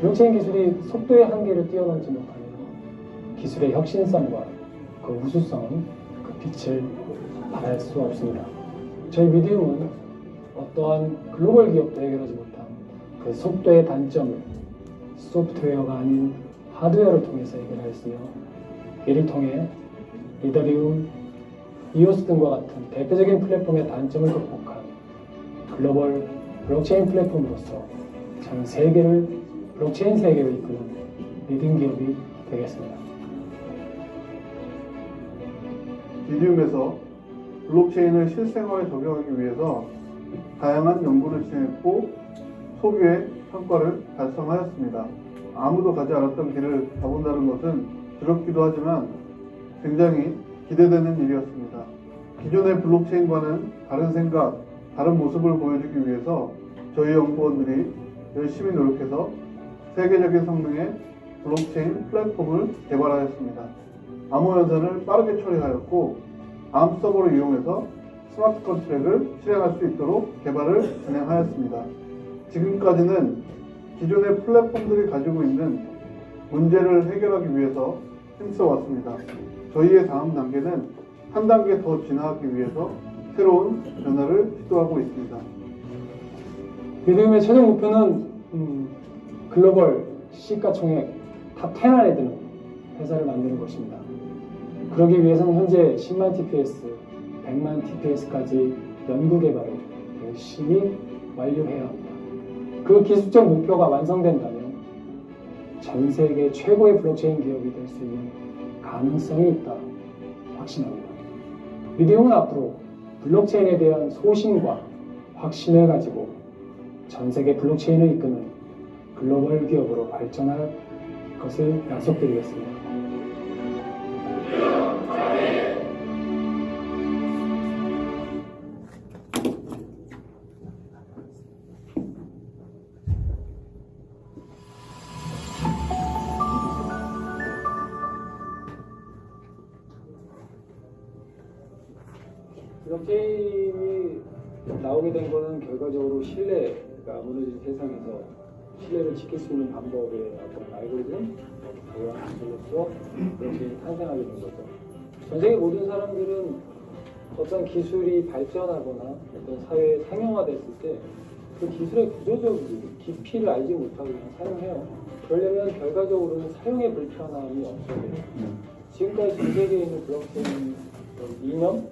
블록체인 기술이 속도의 한계를 뛰어넘지 못하면 기술의 혁신성과 그 우수성은 그 빛을 발할 수 없습니다. 저희 미디움은 어떠한 글로벌 기업도 해결하지 못한 그 속도의 단점을 소프트웨어가 아닌 하드웨어를 통해서 해결하였으며, 이를 통해 이더리움, 이오스 등과 같은 대표적인 플랫폼의 단점을 극복한 글로벌 블록체인 플랫폼으로서 전 세계를 블록체인 세계로 이끄는 리딩 기업이 되겠습니다. 미디움에서 블록체인을 실생활에 적용하기 위해서 다양한 연구를 진행했고 소규의 성과를 달성하였습니다. 아무도 가지 않았던 길을 가본다는 것은 두렵기도 하지만 굉장히 기대되는 일이었습니다. 기존의 블록체인과는 다른 생각, 다른 모습을 보여주기 위해서 저희 연구원들이 열심히 노력해서 세계적인 성능의 블록체인 플랫폼을 개발하였습니다. 암호 연산을 빠르게 처리하였고 암 서버를 이용해서 스마트 컨트랙을 실행할 수 있도록 개발을 진행하였습니다. 지금까지는 기존의 플랫폼들이 가지고 있는 문제를 해결하기 위해서 힘써왔습니다. 저희의 다음 단계는 한 단계 더 진화하기 위해서 새로운 변화를 시도하고 있습니다. 미디움의 최종 목표는 글로벌 시가총액 탑10 안에 드는 회사를 만드는 것입니다. 그러기 위해서는 현재 10만 TPS, 100만 TPS까지 연구 개발을 열심히 완료해야 합니다. 그 기술적 목표가 완성된다면 전 세계 최고의 블록체인 기업이 될 수 있는 가능성이 있다 확신합니다. 미디움은 앞으로 블록체인에 대한 소신과 확신을 가지고 전 세계 블록체인을 이끄는 글로벌 기업으로 발전할 것을 약속드리겠습니다. 블록체인이 나오게 된 것은 결과적으로 신뢰가 무너진 세상에서 신뢰를 지킬 수 있는 방법의 어떤 알고리즘, 보안 기술로서 블록체인이 탄생하게 된 거죠. 전 세계 모든 사람들은 어떤 기술이 발전하거나 어떤 사회에 상용화됐을 때 그 기술의 구조적인 깊이를 알지 못하고 그냥 사용해요. 그러려면 결과적으로는 사용의 불편함이 없어야 돼요. 지금까지 전 세계에 있는 블록체인 이념,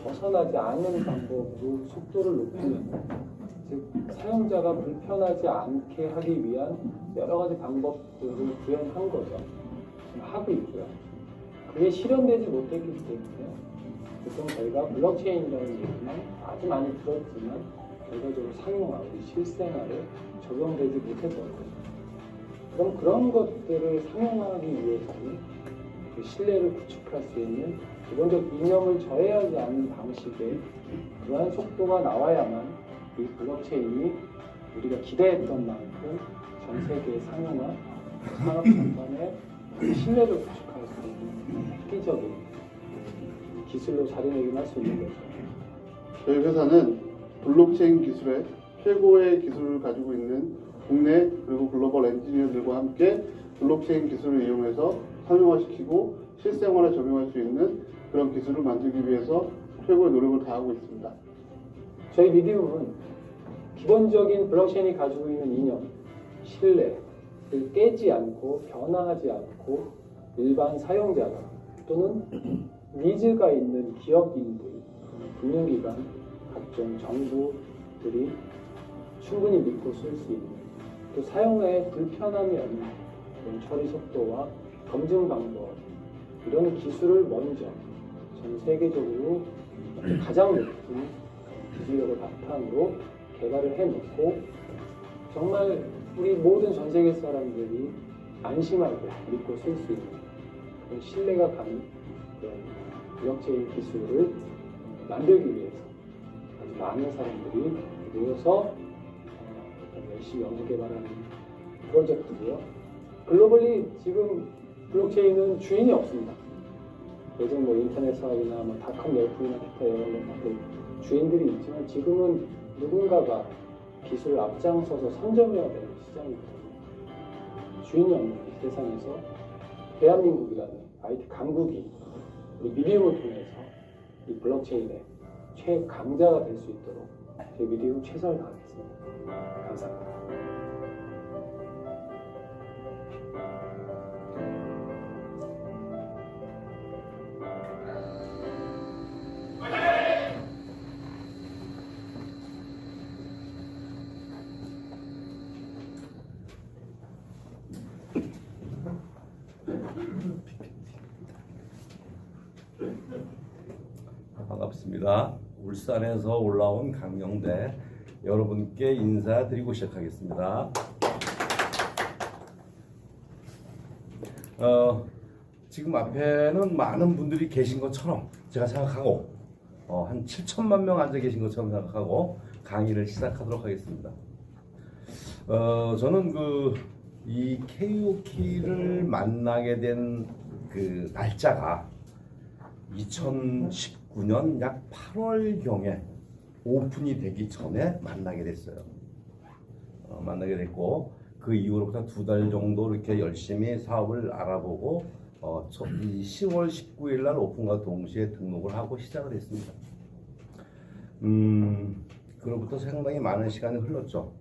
벗어나지 않는 방법으로 속도를 높이는, 즉 사용자가 불편하지 않게 하기 위한 여러 가지 방법들을 구현한 거죠. 하고 있고요. 그게 실현되지 못했기 때문에 보통 저희가 블록체인이라는 얘기만 아주 많이 들었지만 결과적으로 상용화, 우리 실생활에 적용되지 못했던 거죠. 그럼 그런 것들을 상용화하기 위해서는 그 신뢰를 구축할 수 있는 기본적 이념을 저해하지 않는 방식의 그러한 속도가 나와야만 이 블록체인이 우리가 기대했던 만큼 전 세계의 상용화, 산업 전반에 신뢰를 구축할 수 있는 획기적인 기술로 자리매김할 수 있는 거죠. 저희 회사는 블록체인 기술의 최고의 기술을 가지고 있는 국내 그리고 글로벌 엔지니어들과 함께 블록체인 기술을 이용해서 상용화시키고 실생활에 적용할 수 있는 그런 기술을 만들기 위해서 최고의 노력을 다하고 있습니다. 저희 미디움은 기본적인 블록체인이 가지고 있는 이념, 신뢰를 깨지 않고 변화하지 않고 일반 사용자가 또는 니즈가 있는 기업인들, 금융기관, 각종 정부들이 충분히 믿고 쓸 수 있는, 또 사용에 불편함이 없는 그런 처리 속도와 검증 방법, 이런 기술을 먼저 전 세계적으로 가장 높은 기술력을 바탕으로 개발을 해놓고 정말 우리 모든 전 세계 사람들이 안심하고 믿고 쓸 수 있는 그런 신뢰가 가는 그런 블록체인 기술을 만들기 위해서 아주 많은 사람들이 모여서 열심히 연구 개발하는 프로젝트고요. 글로벌리 지금 블록체인은 주인이 없습니다. 예전 인터넷 사업이나 닷컴 열풍이나 기타 여러 것들 주인들이 있지만 지금은 누군가가 기술을 앞장서서 선점해야 되는 시장이거든요. 주인이 없는 이 세상에서 대한민국이라는 IT 강국이 우리 미디움을 통해서 이 블록체인의 최강자가 될 수 있도록 제 미디움 최선을 다하겠습니다. 감사합니다. 반갑습니다. 울산에서 올라온 강영대 여러분께 인사드리고 시작하겠습니다. 지금 앞에는 많은 분들이 계신 것처럼 제가 생각하고 한 7천만 명 앉아 계신 것처럼 생각하고 강의를 시작하도록 하겠습니다. 저는 이 KOK를 만나게 된 그 날짜가 2019년 약 8월경에 오픈이 되기 전에 만나게 됐어요. 만나게 됐고 그 이후로부터 2달 정도 이렇게 열심히 사업을 알아보고 이 10월 19일 날 오픈과 동시에 등록을 하고 시작을 했습니다. 그로부터 상당히 많은 시간이 흘렀죠.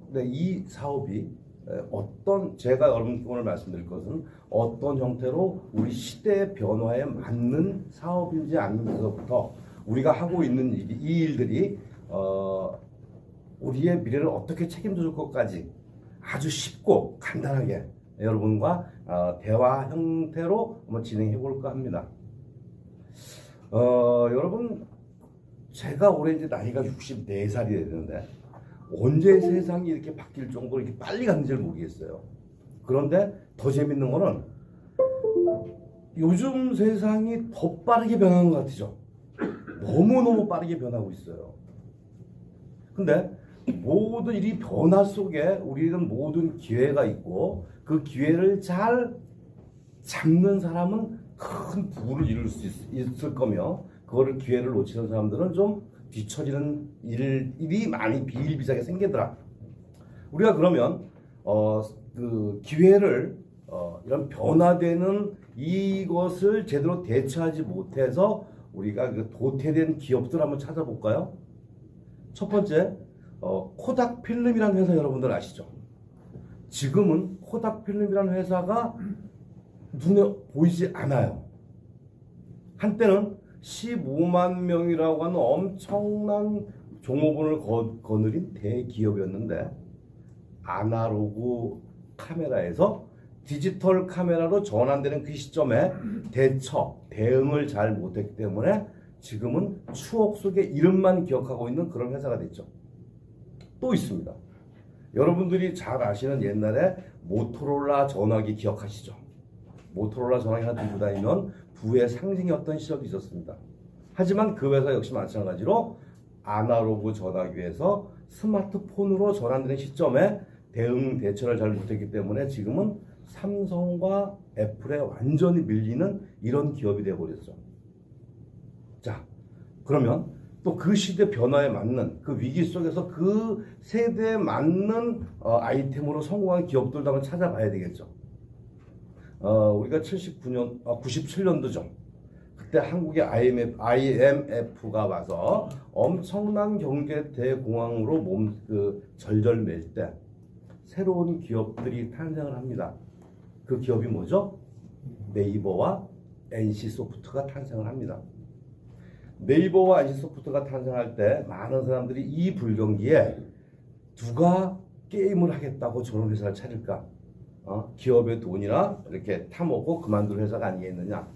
근데 이 사업이 제가 여러분께 오늘 말씀드릴 것은 어떤 형태로 우리 시대의 변화에 맞는 사업인지 아니면서부터 우리가 하고 있는 이 일들이 우리의 미래를 어떻게 책임져 줄 것까지 아주 쉽고 간단하게 여러분과 대화 형태로 한번 진행해 볼까 합니다. 여러분, 제가 올해 이제 나이가 64살이 되는데 언제 세상이 이렇게 바뀔 정도로 이렇게 빨리 갔는지를 모르겠어요. 그런데 더 재밌는 거는 요즘 세상이 더 빠르게 변하는 것 같죠. 너무너무 빠르게 변하고 있어요. 근데 모든 이 변화 속에 우리는 모든 기회가 있고 그 기회를 잘 잡는 사람은 큰 부를 이룰 수 있을 거며 그거를 기회를 놓치는 사람들은 좀 뒤처지는 일이 많이 비일비재하게 생기더라. 우리가 그러면 그 기회를 이런 변화되는 이것을 제대로 대처하지 못해서 우리가 그 도태된 기업들 한번 찾아볼까요? 첫 번째, 코닥 필름이라는 회사 여러분들 아시죠? 지금은 코닥 필름이라는 회사가 눈에 보이지 않아요. 한때는 15만 명이라고 하는 엄청난 종업원을 거느린 대기업이었는데 아날로그 카메라에서 디지털 카메라로 전환되는 그 시점에 대응을 잘 못했기 때문에 지금은 추억 속에 이름만 기억하고 있는 그런 회사가 됐죠. 또 있습니다. 여러분들이 잘 아시는 옛날에 모토로라 전화기 기억하시죠? 모토로라 전화기 하나 들고 다니면 부의 상징이었던 시절이 있었습니다. 하지만 그 회사 역시 마찬가지로 아날로그 전화기에서 스마트폰으로 전환되는 시점에 대처를 잘 못했기 때문에 지금은 삼성과 애플에 완전히 밀리는 이런 기업이 되어버렸죠. 자, 그러면 또 그 시대 변화에 맞는 그 위기 속에서 그 세대에 맞는 아이템으로 성공한 기업들도 한번 찾아봐야 되겠죠. 우리가 97년도죠. 그때 한국의 IMF가 와서 엄청난 경제 대공황으로 절절맬 때 새로운 기업들이 탄생을 합니다. 그 기업이 뭐죠? 네이버와 NC소프트가 탄생을 합니다. 네이버와 NC소프트가 탄생할 때 많은 사람들이 이 불경기에 누가 게임을 하겠다고 저런 회사를 차릴까? 기업의 돈이나 이렇게 타먹고 그만둘 회사가 아니겠느냐.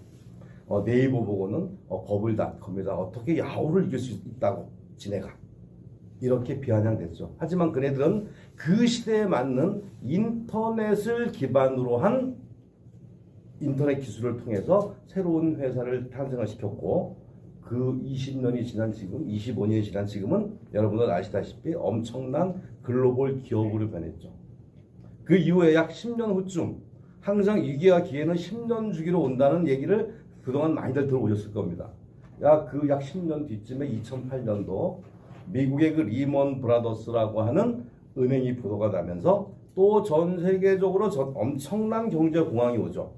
네이버 보고는 버블닷컴에다 어떻게 야후를 이길 수 있다고 지네가 이렇게 비아냥됐죠. 하지만 그네들은 그 시대에 맞는 인터넷을 기반으로 한 인터넷 기술을 통해서 새로운 회사를 탄생을 시켰고 그 20년이 지난 지금 25년이 지난 지금은 여러분들 아시다시피 엄청난 글로벌 기업으로 변했죠. 그 이후에 약 10년 후쯤 항상 위기와 기회는 10년 주기로 온다는 얘기를 그동안 많이들 들어오셨을 겁니다. 약 10년 뒤쯤에 2008년도 미국의 그 리먼 브라더스라고 하는 은행이 부도가 나면서 또 전 세계적으로 엄청난 경제 공황이 오죠.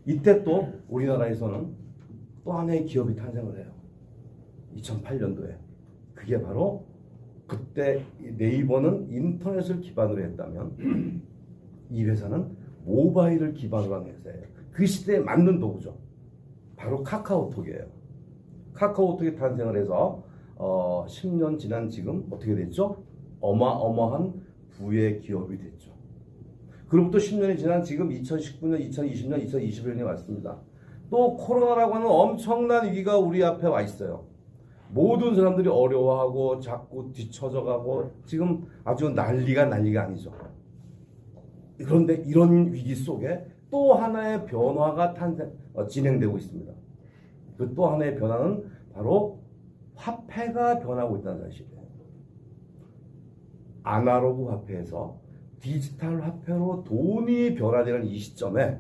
이때 또 우리나라에서는 또 하나의 기업이 탄생을 해요. 2008년도에. 그게 바로 그때 네이버는 인터넷을 기반으로 했다면 이 회사는 모바일을 기반으로 한 회사예요. 그 시대에 맞는 도구죠. 바로 카카오톡이에요. 카카오톡이 탄생을 해서 10년 지난 지금 어떻게 됐죠? 어마어마한 부의 기업이 됐죠. 그로부터 10년이 지난 지금 2019년, 2020년, 2021년이 왔습니다. 또 코로나라고 하는 엄청난 위기가 우리 앞에 와 있어요. 모든 사람들이 어려워하고 자꾸 뒤처져가고 지금 아주 난리가 아니죠. 그런데 이런 위기 속에 또 하나의 변화가 진행되고 있습니다. 그 또 하나의 변화는 바로 화폐가 변하고 있다는 사실이에요. 아날로그 화폐에서 디지털 화폐로 돈이 변화되는 이 시점에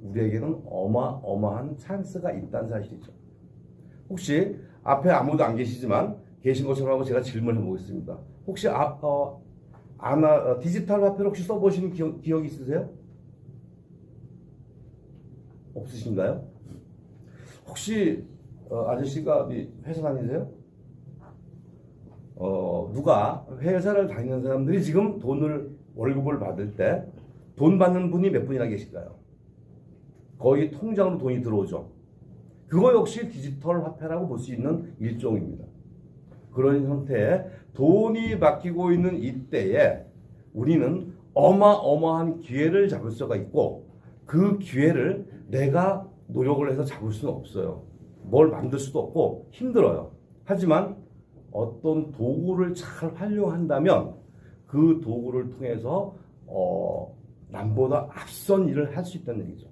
우리에게는 어마어마한 찬스가 있다는 사실이죠. 혹시 앞에 아무도 안 계시지만 계신 것처럼 하고 제가 질문해 보겠습니다. 혹시 디지털 화폐를 혹시 써보신 기억이 있으세요? 없으신가요? 혹시 아저씨가 회사 다니세요? 누가 회사를 다니는 사람들이 지금 월급을 받을 때 돈 받는 분이 몇 분이나 계실까요? 거의 통장으로 돈이 들어오죠. 그거 역시 디지털 화폐라고 볼 수 있는 일종입니다. 그런 형태의 돈이 바뀌고 있는 이때에 우리는 어마어마한 기회를 잡을 수가 있고 그 기회를 내가 노력을 해서 잡을 수는 없어요. 뭘 만들 수도 없고 힘들어요. 하지만 어떤 도구를 잘 활용한다면 그 도구를 통해서 남보다 앞선 일을 할 수 있다는 얘기죠.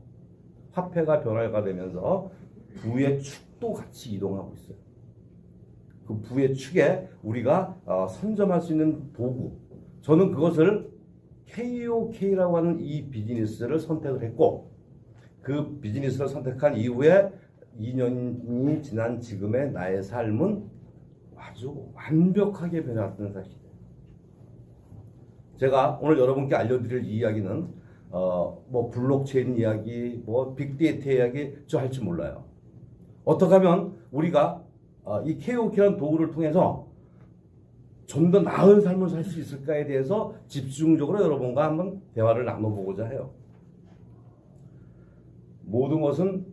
화폐가 변화가 되면서 부의 축도 같이 이동하고 있어요. 그 부의 축에 우리가 선점할 수 있는 도구, 저는 그것을 KOK라고 하는 이 비즈니스를 선택을 했고 그 비즈니스를 선택한 이후에 2년이 지난 지금의 나의 삶은 아주 완벽하게 변했다는 사실이에요. 제가 오늘 여러분께 알려드릴 이야기는 블록체인 이야기, 빅데이터 이야기 저 할 줄 몰라요. 어떻게 하면 우리가 이 KOK라는 도구를 통해서 좀 더 나은 삶을 살 수 있을까에 대해서 집중적으로 여러분과 한번 대화를 나눠보고자 해요. 모든 것은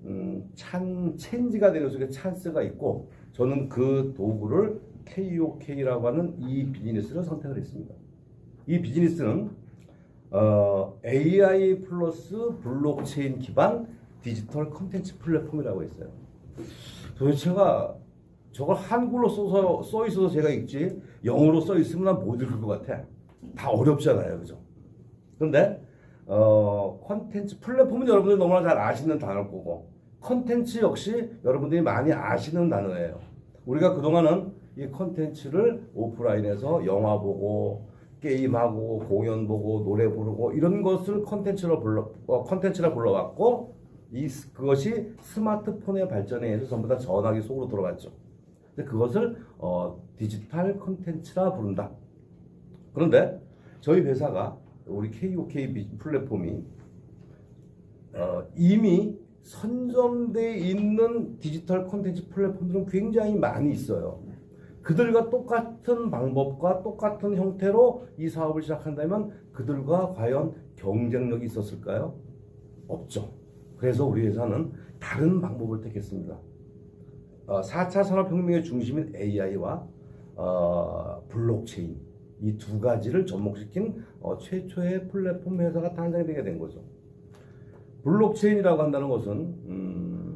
체인지가 되는 속에 찬스가 있고 저는 그 도구를 KOK라고 하는 이 비즈니스를 선택을 했습니다. 이 비즈니스는 AI 플러스 블록체인 기반 디지털 컨텐츠 플랫폼이라고 했어요. 도대체가 저걸 한글로 써 있어서 제가 읽지 영어로 써 있으면 난 못 읽을 것 같아. 다 어렵잖아요, 그죠? 그런데 컨텐츠 플랫폼은 여러분들이 너무나 잘 아시는 단어일 거고 컨텐츠 역시 여러분들이 많이 아시는 단어예요. 우리가 그동안은 이 컨텐츠를 오프라인에서 영화 보고 게임하고 공연 보고 노래 부르고 이런 것을 컨텐츠라 불러왔고 그것이 스마트폰의 발전에 의해서 전부 다 전화기 속으로 들어갔죠. 근데 그것을 디지털 컨텐츠라 부른다. 그런데 저희 회사가 우리 KOK 플랫폼이 이미 선점되어 있는 디지털 콘텐츠 플랫폼들은 굉장히 많이 있어요. 그들과 똑같은 방법과 똑같은 형태로 이 사업을 시작한다면 그들과 과연 경쟁력이 있었을까요? 없죠. 그래서 우리 회사는 다른 방법을 택했습니다. 4차 산업혁명의 중심인 AI와 블록체인 이 두 가지를 접목시킨 최초의 플랫폼 회사가 탄생되게 된 거죠. 블록체인이라고 한다는 것은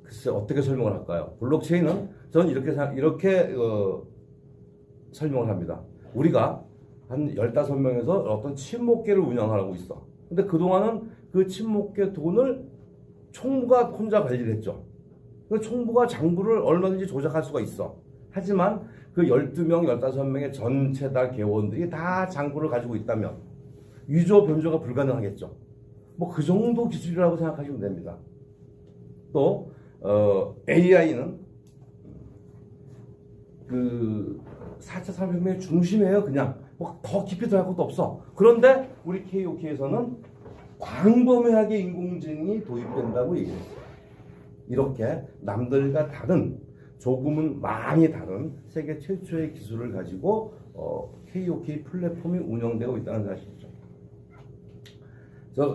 글쎄 어떻게 설명을 할까요? 블록체인은 저는 이렇게 설명을 합니다. 우리가 한 15명에서 어떤 친목계를 운영하고 있어. 근데 그동안은 그 친목계 돈을 총무가 혼자 관리를 했죠. 그 총무가 장부를 얼마든지 조작할 수가 있어. 하지만 그 12명, 15명의 전체 다 개원들이 다 장부를 가지고 있다면 위조 변조가 불가능하겠죠. 그 정도 기술이라고 생각하시면 됩니다. 또 AI는 그 4차 산업혁명의 중심이에요. 그냥 뭐 더 깊이 들어갈 것도 없어. 그런데 우리 KOK에서는 광범위하게 인공지능이 도입된다고 얘기했어요. 이렇게 남들과 다른, 조금은 많이 다른 세계 최초의 기술을 가지고 KOK 플랫폼이 운영되고 있다는 사실이죠.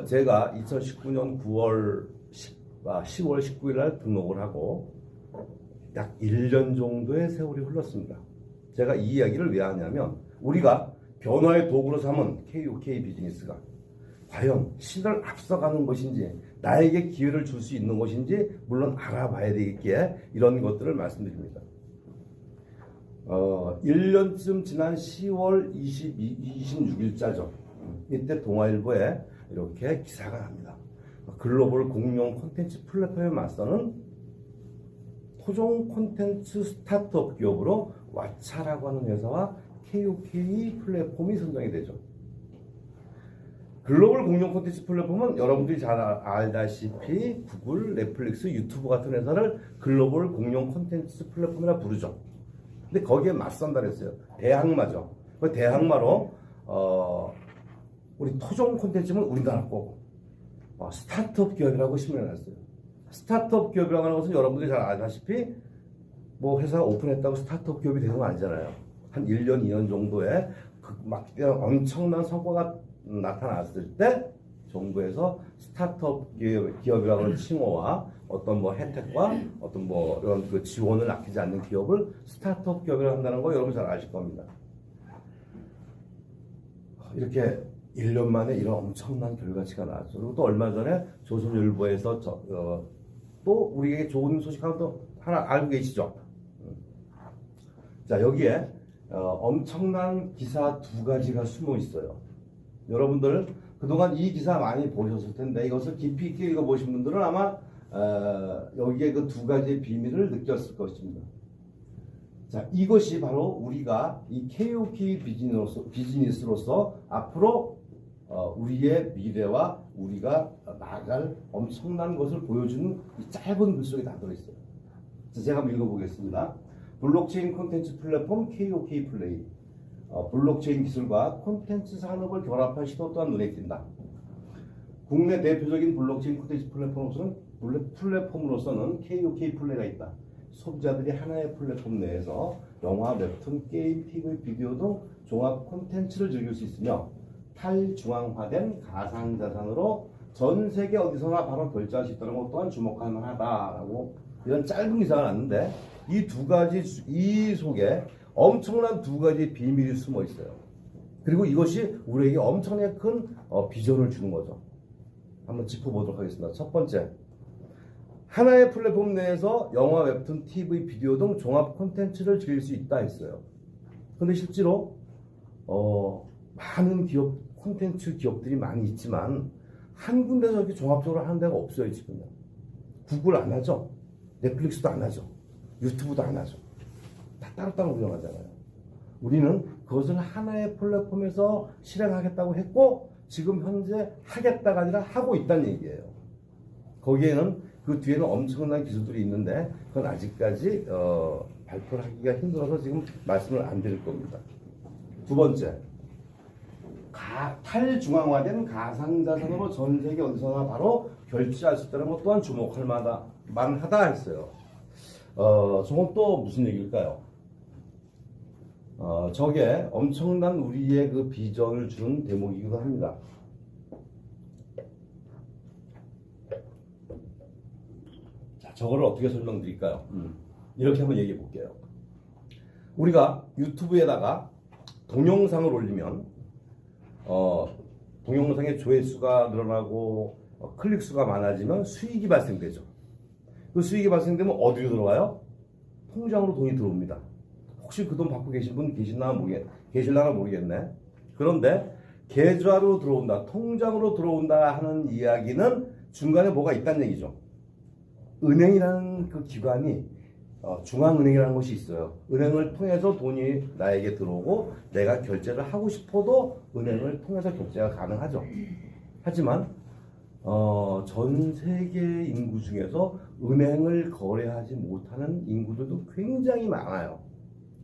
제가 2019년 10월 19일 날 등록을 하고 약 1년 정도의 세월이 흘렀습니다. 제가 이 이야기를 왜 하냐면, 우리가 변화의 도구로 삼은 KOK 비즈니스가 과연 시대를 앞서가는 것인지, 나에게 기회를 줄 수 있는 것인지 물론 알아봐야 되겠기에 이런 것들을 말씀드립니다. 1년쯤 지난 10월 26일자죠. 이때 동아일보에 이렇게 기사가 납니다. 글로벌 공룡 콘텐츠 플랫폼에 맞서는 토종 콘텐츠 스타트업 기업으로 왓챠라고 하는 회사와 KOK 플랫폼이 선정이 되죠. 글로벌 공룡 콘텐츠 플랫폼은 여러분들이 잘 알다시피 구글, 넷플릭스, 유튜브 같은 회사를 글로벌 공룡 콘텐츠 플랫폼이라 부르죠. 근데 거기에 맞선다 그랬어요. 대항마죠. 그 대항마로 우리 토종 콘텐츠는 우리나라 거고 스타트업 기업이라고 심어놨어요. 스타트업 기업이라고 하는 것은 여러분들이 잘 아다시피 뭐 회사가 오픈했다고 스타트업 기업이 되는 건 아니잖아요. 한 1년, 2년 정도에 막 엄청난 성과가 나타났을 때 정부에서 스타트업 기업이라고 하는 칭호와 어떤 뭐 혜택과 어떤 뭐 이런 그 지원을 아끼지 않는 기업을 스타트업 기업이라고 한다는 거 여러분 잘 아실 겁니다. 이렇게 1년 만에 이런 엄청난 결과치가 나왔죠. 그리고 또 얼마 전에 조선일보에서 또 우리에게 좋은 소식 하나 또 하나 알고 계시죠? 자, 여기에 엄청난 기사 2가지가 숨어 있어요. 여러분들 그동안 이 기사 많이 보셨을 텐데 이것을 깊이 있게 읽어보신 분들은 아마 여기에 그 2가지의 비밀을 느꼈을 것입니다. 자, 이것이 바로 우리가 이 KOK 비즈니스로서 앞으로 우리의 미래와 우리가 나아갈 엄청난 것을 보여주는 이 짧은 글 속에 다 들어있어요. 자, 제가 한번 읽어보겠습니다. 블록체인 콘텐츠 플랫폼 KOK 플레이. 블록체인 기술과 콘텐츠 산업을 결합한 시도 또한 눈에 띈다. 국내 대표적인 블록체인 콘텐츠 플랫폼으로서는 KOK 플레이가 있다. 소비자들이 하나의 플랫폼 내에서 영화, 웹툰, 게임, TV, 비디오 등 종합 콘텐츠를 즐길 수 있으며 탈중앙화된 가상자산으로 전 세계 어디서나 바로 결제할 수 있다는 것 또한 주목할 만하다라고 이런 짧은 기사가 났는데 이 2가지, 이 속에 엄청난 2가지의 비밀이 숨어 있어요. 그리고 이것이 우리에게 엄청나게 큰 비전을 주는 거죠. 한번 짚어보도록 하겠습니다. 첫 번째, 하나의 플랫폼 내에서 영화, 웹툰, TV, 비디오 등 종합 콘텐츠를 즐길 수 있다 했어요. 근데 실제로 많은 기업, 콘텐츠 기업들이 많이 있지만 한 군데서 이렇게 종합적으로 하는 데가 없어요. 지금은 구글 안 하죠. 넷플릭스도 안 하죠. 유튜브도 안 하죠. 다 따로따로 운영하잖아요. 우리는 그것을 하나의 플랫폼에서 실행하겠다고 했고 지금 현재 하겠다가 아니라 하고 있다는 얘기예요. 거기에는 그 뒤에는 엄청난 기술들이 있는데 그건 아직까지 발표를 하기가 힘들어서 지금 말씀을 안 드릴 겁니다. 2번째, 탈중앙화된 가상자산으로 전 세계 어디서나 바로 결제할 수 있다는 것 또한 주목할 만하다 했어요. 저건 또 무슨 얘기일까요? 저게 엄청난 우리의 그 비전을 주는 대목이기도 합니다. 자, 저거를 어떻게 설명드릴까요? 이렇게 한번 얘기해 볼게요. 우리가 유튜브에다가 동영상을 올리면 동영상의 조회수가 늘어나고 클릭 수가 많아지면 수익이 발생되죠. 그 수익이 발생되면 어디로 들어가요? 통장으로 돈이 들어옵니다. 혹시 그 돈 받고 계신 분 계실라나 모르겠네. 그런데 계좌로 들어온다, 통장으로 들어온다 하는 이야기는 중간에 뭐가 있다는 얘기죠. 은행이라는 그 기관이 중앙은행이라는 것이 있어요. 은행을 통해서 돈이 나에게 들어오고 내가 결제를 하고 싶어도 은행을 통해서 결제가 가능하죠. 하지만 전 세계 인구 중에서 은행을 거래하지 못하는 인구들도 굉장히 많아요.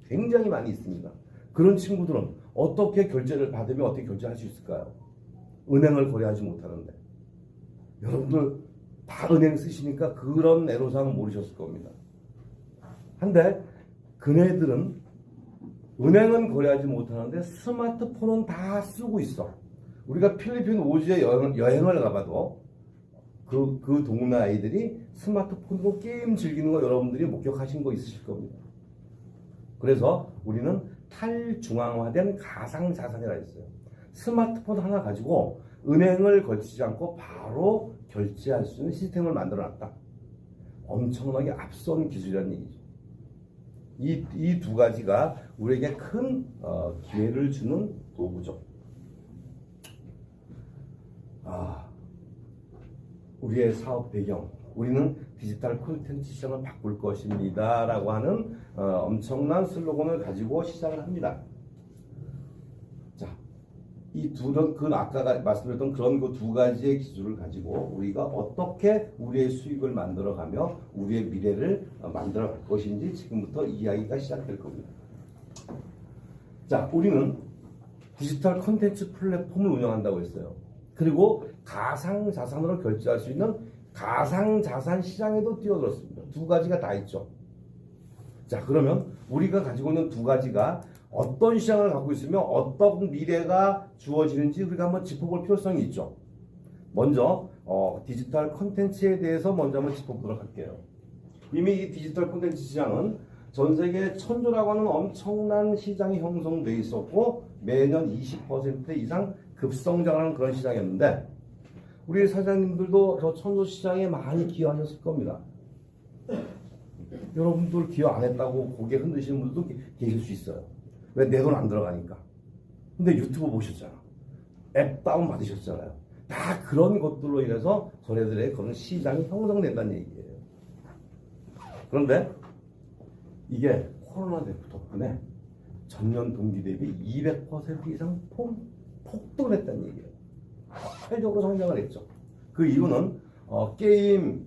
굉장히 많이 있습니다. 그런 친구들은 어떻게 결제를 받으면 어떻게 결제할 수 있을까요? 은행을 거래하지 못하는데. 여러분들 다 은행 쓰시니까 그런 애로사항 모르셨을 겁니다. 한데 그네들은 은행은 거래하지 못하는데 스마트폰은 다 쓰고 있어. 우리가 필리핀 오지에 여행을 가봐도 그 동네 아이들이 스마트폰으로 게임 즐기는 거 여러분들이 목격하신 거 있으실 겁니다. 그래서 우리는 탈중앙화된 가상자산이라 했어요. 스마트폰 하나 가지고 은행을 거치지 않고 바로 결제할 수 있는 시스템을 만들어놨다. 엄청나게 앞선 기술이라는 얘기죠. 이 두 가지가 우리에게 큰 기회를 주는 도구죠. 우리의 사업 배경, 우리는 디지털 콘텐츠 시장을 바꿀 것입니다 라고 하는 엄청난 슬로건을 가지고 시작을 합니다. 자, 이 아까 말씀드렸던 그런 그 두 가지의 기술을 가지고 우리가 어떻게 우리의 수익을 만들어가며 우리의 미래를 만들어 갈 것인지 지금부터 이야기가 시작될 겁니다. 자, 우리는 디지털 콘텐츠 플랫폼을 운영한다고 했어요. 그리고 가상자산으로 결제할 수 있는 가상자산 시장에도 뛰어들었습니다. 두 가지가 다 있죠. 자, 그러면 우리가 가지고 있는 두 가지가 어떤 시장을 갖고 있으며 어떤 미래가 주어지는지 우리가 한번 짚어볼 필요성이 있죠. 먼저 디지털 콘텐츠에 대해서 먼저 한번 짚어보도록 할게요. 이미 이 디지털 콘텐츠 시장은 전 세계 1000조라고 하는 엄청난 시장이 형성되어 있었고 매년 20% 이상 급성장하는 그런 시장이었는데 우리 사장님들도 저 1000조 시장에 많이 기여하셨을 겁니다. 여러분들 기여 안 했다고 고개 흔드시는 분들도 계실 수 있어요. 왜 내 돈 안 들어가니까. 근데 유튜브 보셨잖아. 앱 다운 받으셨잖아요. 다 그런 것들로 인해서 저네들의 그런 시장이 형성된다는 얘기예요. 그런데 이게 코로나 덕분에 전년 동기 대비 200% 이상 폭등을 했다는 얘기예요. 폭발적으로 성장을 했죠. 그 이유는 게임,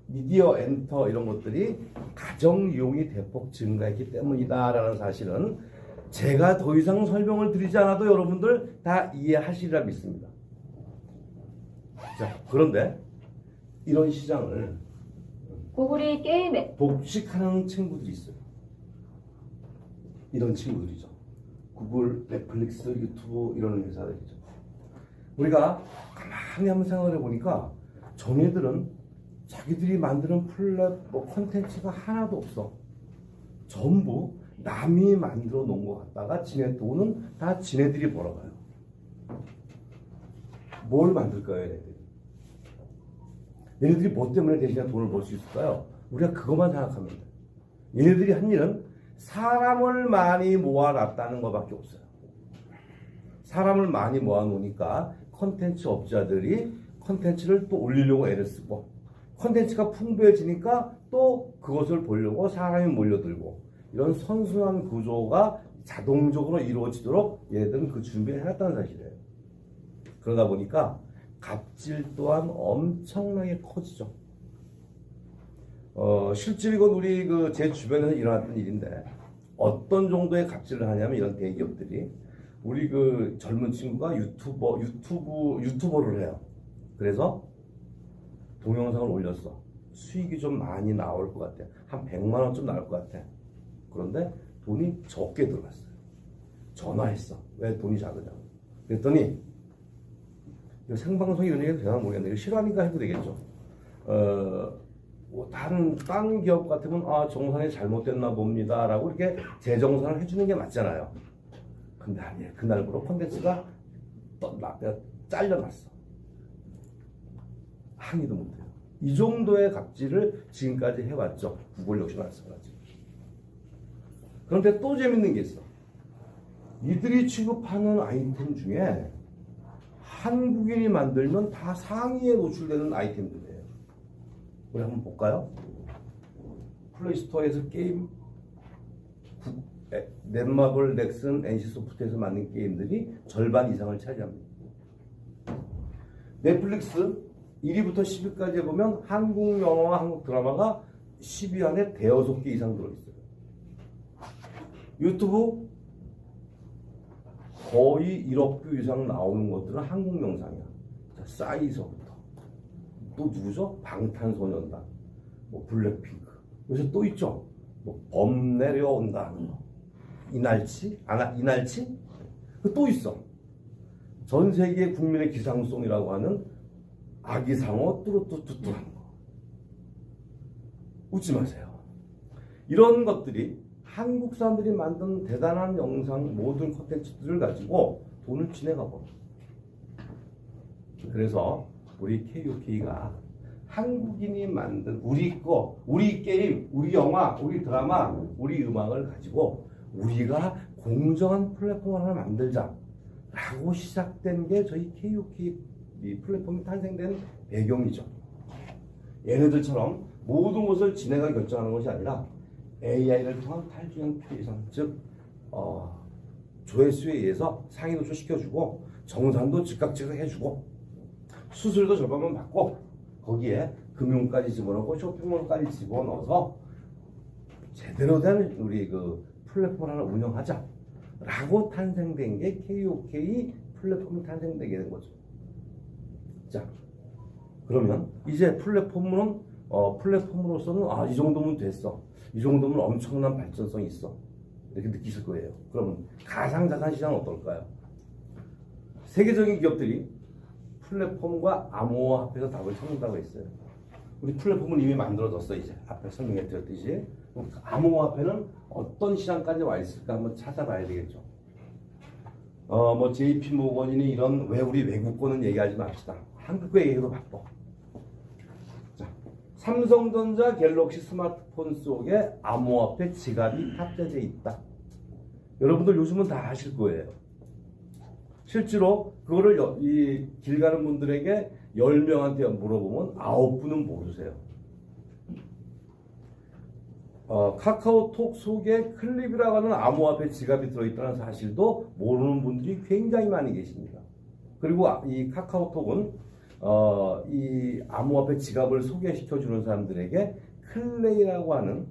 미디어, 엔터 이런 것들이 가정 이용이 대폭 증가했기 때문이다라는 사실은 제가 더 이상 설명을 드리지 않아도 여러분들 다 이해하시리라 믿습니다. 자, 그런데 이런 시장을 구글이 게임에 독식하는 친구들이 있어요. 이런 친구들이죠. 구글, 넷플릭스, 유튜브 이런 회사들이죠. 우리가 가만히 한번 생각을 해보니까 정예들은 자기들이 만드는 콘텐츠가 하나도 없어. 전부 남이 만들어 놓은 것 같다가 지네 돈은 다 지네들이 벌어가요. 뭘 만들까요, 얘네들이? 얘네들이 뭐 때문에 대신에 돈을 벌 수 있을까요? 우리가 그것만 생각하면 돼요. 얘네들이 한 일은 사람을 많이 모아놨다는 것밖에 없어요. 사람을 많이 모아놓으니까 콘텐츠 업자들이 콘텐츠를 또 올리려고 애를 쓰고 콘텐츠가 풍부해지니까 또 그것을 보려고 사람이 몰려들고 이런 선순환 구조가 자동적으로 이루어지도록 얘네들은 그 준비를 해놨다는 사실이에요. 그러다 보니까 갑질 또한 엄청나게 커지죠. 실제로 이건 우리 제 주변에서 일어났던 일인데 어떤 정도의 갑질을 하냐면 이런 대기업들이 우리 젊은 친구가 유튜버를 해요. 그래서 동영상을 올렸어. 수익이 좀 많이 나올 것 같아. 한 100만 원 좀 나올 것 같아. 그런데 돈이 적게 들어갔어요. 전화했어. 왜 돈이 작으냐고. 그랬더니 생방송이 이런 얘기도 되나 모르겠는데 실화니까 해도 되겠죠. 다른 기업 같으면 정산이 잘못됐나 봅니다 라고 이렇게 재정산을 해주는 게 맞잖아요. 근데 아니에요. 그날부로 콘텐츠가 잘려났어. 항의도 못해요. 이 정도의 갑질을 지금까지 해왔죠. 구글 역시 마찬가지. 그런데 또 재밌는 게 있어. 이들이 취급하는 아이템 중에 한국인이 만들면 다 상위에 노출되는 아이템들이에요. 우리 한번 볼까요? 플레이스토어에서 게임, 넷마블, 넥슨, NC소프트에서 만든 게임들이 절반 이상을 차지합니다. 넷플릭스 1위부터 10위까지 보면 한국 영화와 한국 드라마가 10위 안에 대여섯 개 이상 들어있어요. 유튜브 거의 1억 뷰 이상 나오는 것들은 한국 영상이야. 자, 싸이서부터 또 누구죠? 방탄소년단, 뭐 블랙핑크, 요새 또 있죠. 뭐 범 내려온다는 거, 이날치, 이날치, 또 있어. 전 세계 국민의 기상송이라고 하는 아기상어 뚜루뚜뚜뚜한 거. 웃지 마세요. 이런 것들이 한국 사람들이 만든 대단한 영상 모든 콘텐츠들을 가지고 돈을 지내가 버려. 그래서 우리 KUK가 한국인이 만든 우리 거, 우리 게임, 우리 영화, 우리 드라마, 우리 음악을 가지고 우리가 공정한 플랫폼을 하나 만들자 라고 시작된 게 저희 KUK 이 플랫폼이 탄생된 배경이죠. 얘네들처럼 모든 것을 지네가 결정하는 것이 아니라 AI를 통한 탈중앙 큐레이션, 즉 조회수에 의해서 상위 노출 시켜주고 정산도 즉각 해주고 수수료도 절반만 받고 거기에 금융까지 집어넣고 쇼핑몰까지 집어넣어서 제대로 된 우리 그 플랫폼을 하나 운영하자라고 탄생된 게 KOK 플랫폼이 탄생되게 된 거죠. 자, 그러면 이제 플랫폼으로서는 이 정도면 됐어. 이 정도면 엄청난 발전성이 있어. 이렇게 느끼실 거예요. 그러면 가상자산 시장은 어떨까요? 세계적인 기업들이 플랫폼과 암호화폐에서 답을 찾는다고 했어요. 우리 플랫폼은 이미 만들어졌어. 이제 앞에 설명해 드렸듯이 암호화폐는 어떤 시장까지 와 있을까 한번 찾아봐야 되겠죠. 뭐 JP 모건이니 이런 우리 외국권은 얘기하지 맙시다. 한국의 얘기도 바빠. 자, 삼성전자 갤럭시 스마트폰 속에 암호화폐 지갑이 합재되어 있다. 여러분들 요즘은 다 아실 거예요. 실제로 그거를 길 가는 분들에게 10명한테 물어보면 9분은 모르세요. 카카오톡 속에 클립이라고 하는 암호화폐 지갑이 들어있다는 사실도 모르는 분들이 굉장히 많이 계십니다. 그리고 이 카카오톡은 이 암호화폐 지갑을 소개시켜 주는 사람들에게 클레이라고 하는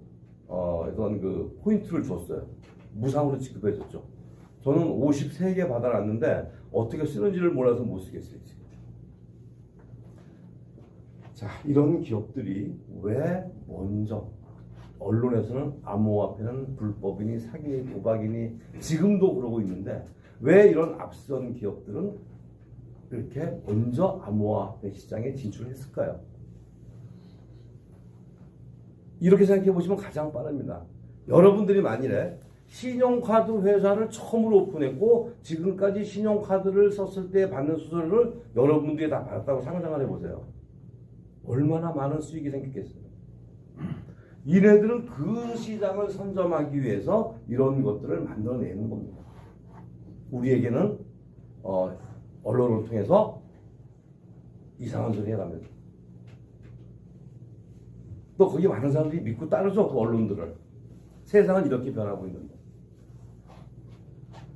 이런 그 포인트를 줬어요. 무상으로 지급해 줬죠. 저는 53개 받아놨는데 어떻게 쓰는지를 몰라서 못 쓰겠어요. 지금. 자, 이런 기업들이 왜 먼저 언론에서는 암호화폐는 불법이니 사기니 도박이니 지금도 그러고 있는데 왜 이런 앞선 기업들은 이렇게 먼저 암호화폐 시장에 진출했을까요? 이렇게 생각해 보시면 가장 빠릅니다. 여러분들이 만일에 신용카드 회사를 처음으로 오픈했고 지금까지 신용카드를 썼을 때 받는 수수료를 여러분들이 다 받았다고 상상을 해보세요. 얼마나 많은 수익이 생겼겠어요. 이네들은 그 시장을 선점하기 위해서 이런 것들을 만들어내는 겁니다. 우리에게는 언론을 통해서 이상한 소리 해가면서 또 거기 많은 사람들이 믿고 따르죠. 그 언론들을. 세상은 이렇게 변하고 있는데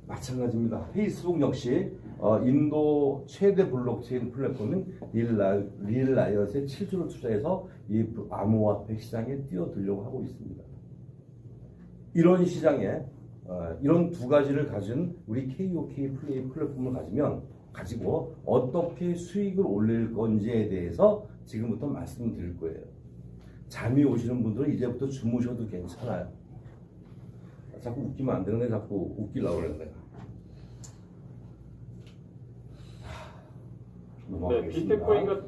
마찬가지입니다. 페이스북 역시 인도 최대 블록체인 플랫폼인 릴라이엇에 7조를 투자해서 이 암호화폐 시장에 뛰어들려고 하고 있습니다. 이런 시장에 이런 두 가지를 가진 우리 KOK 플레이 플랫폼을 가지고 어떻게 수익을 올릴 건지에 대해서 지금부터 말씀드릴 거예요. 잠이 오시는 분들은 이제부터 주무셔도 괜찮아요. 자꾸 웃기면 안 되는데 자꾸 웃기려고 그러는데. 네, 비트코인과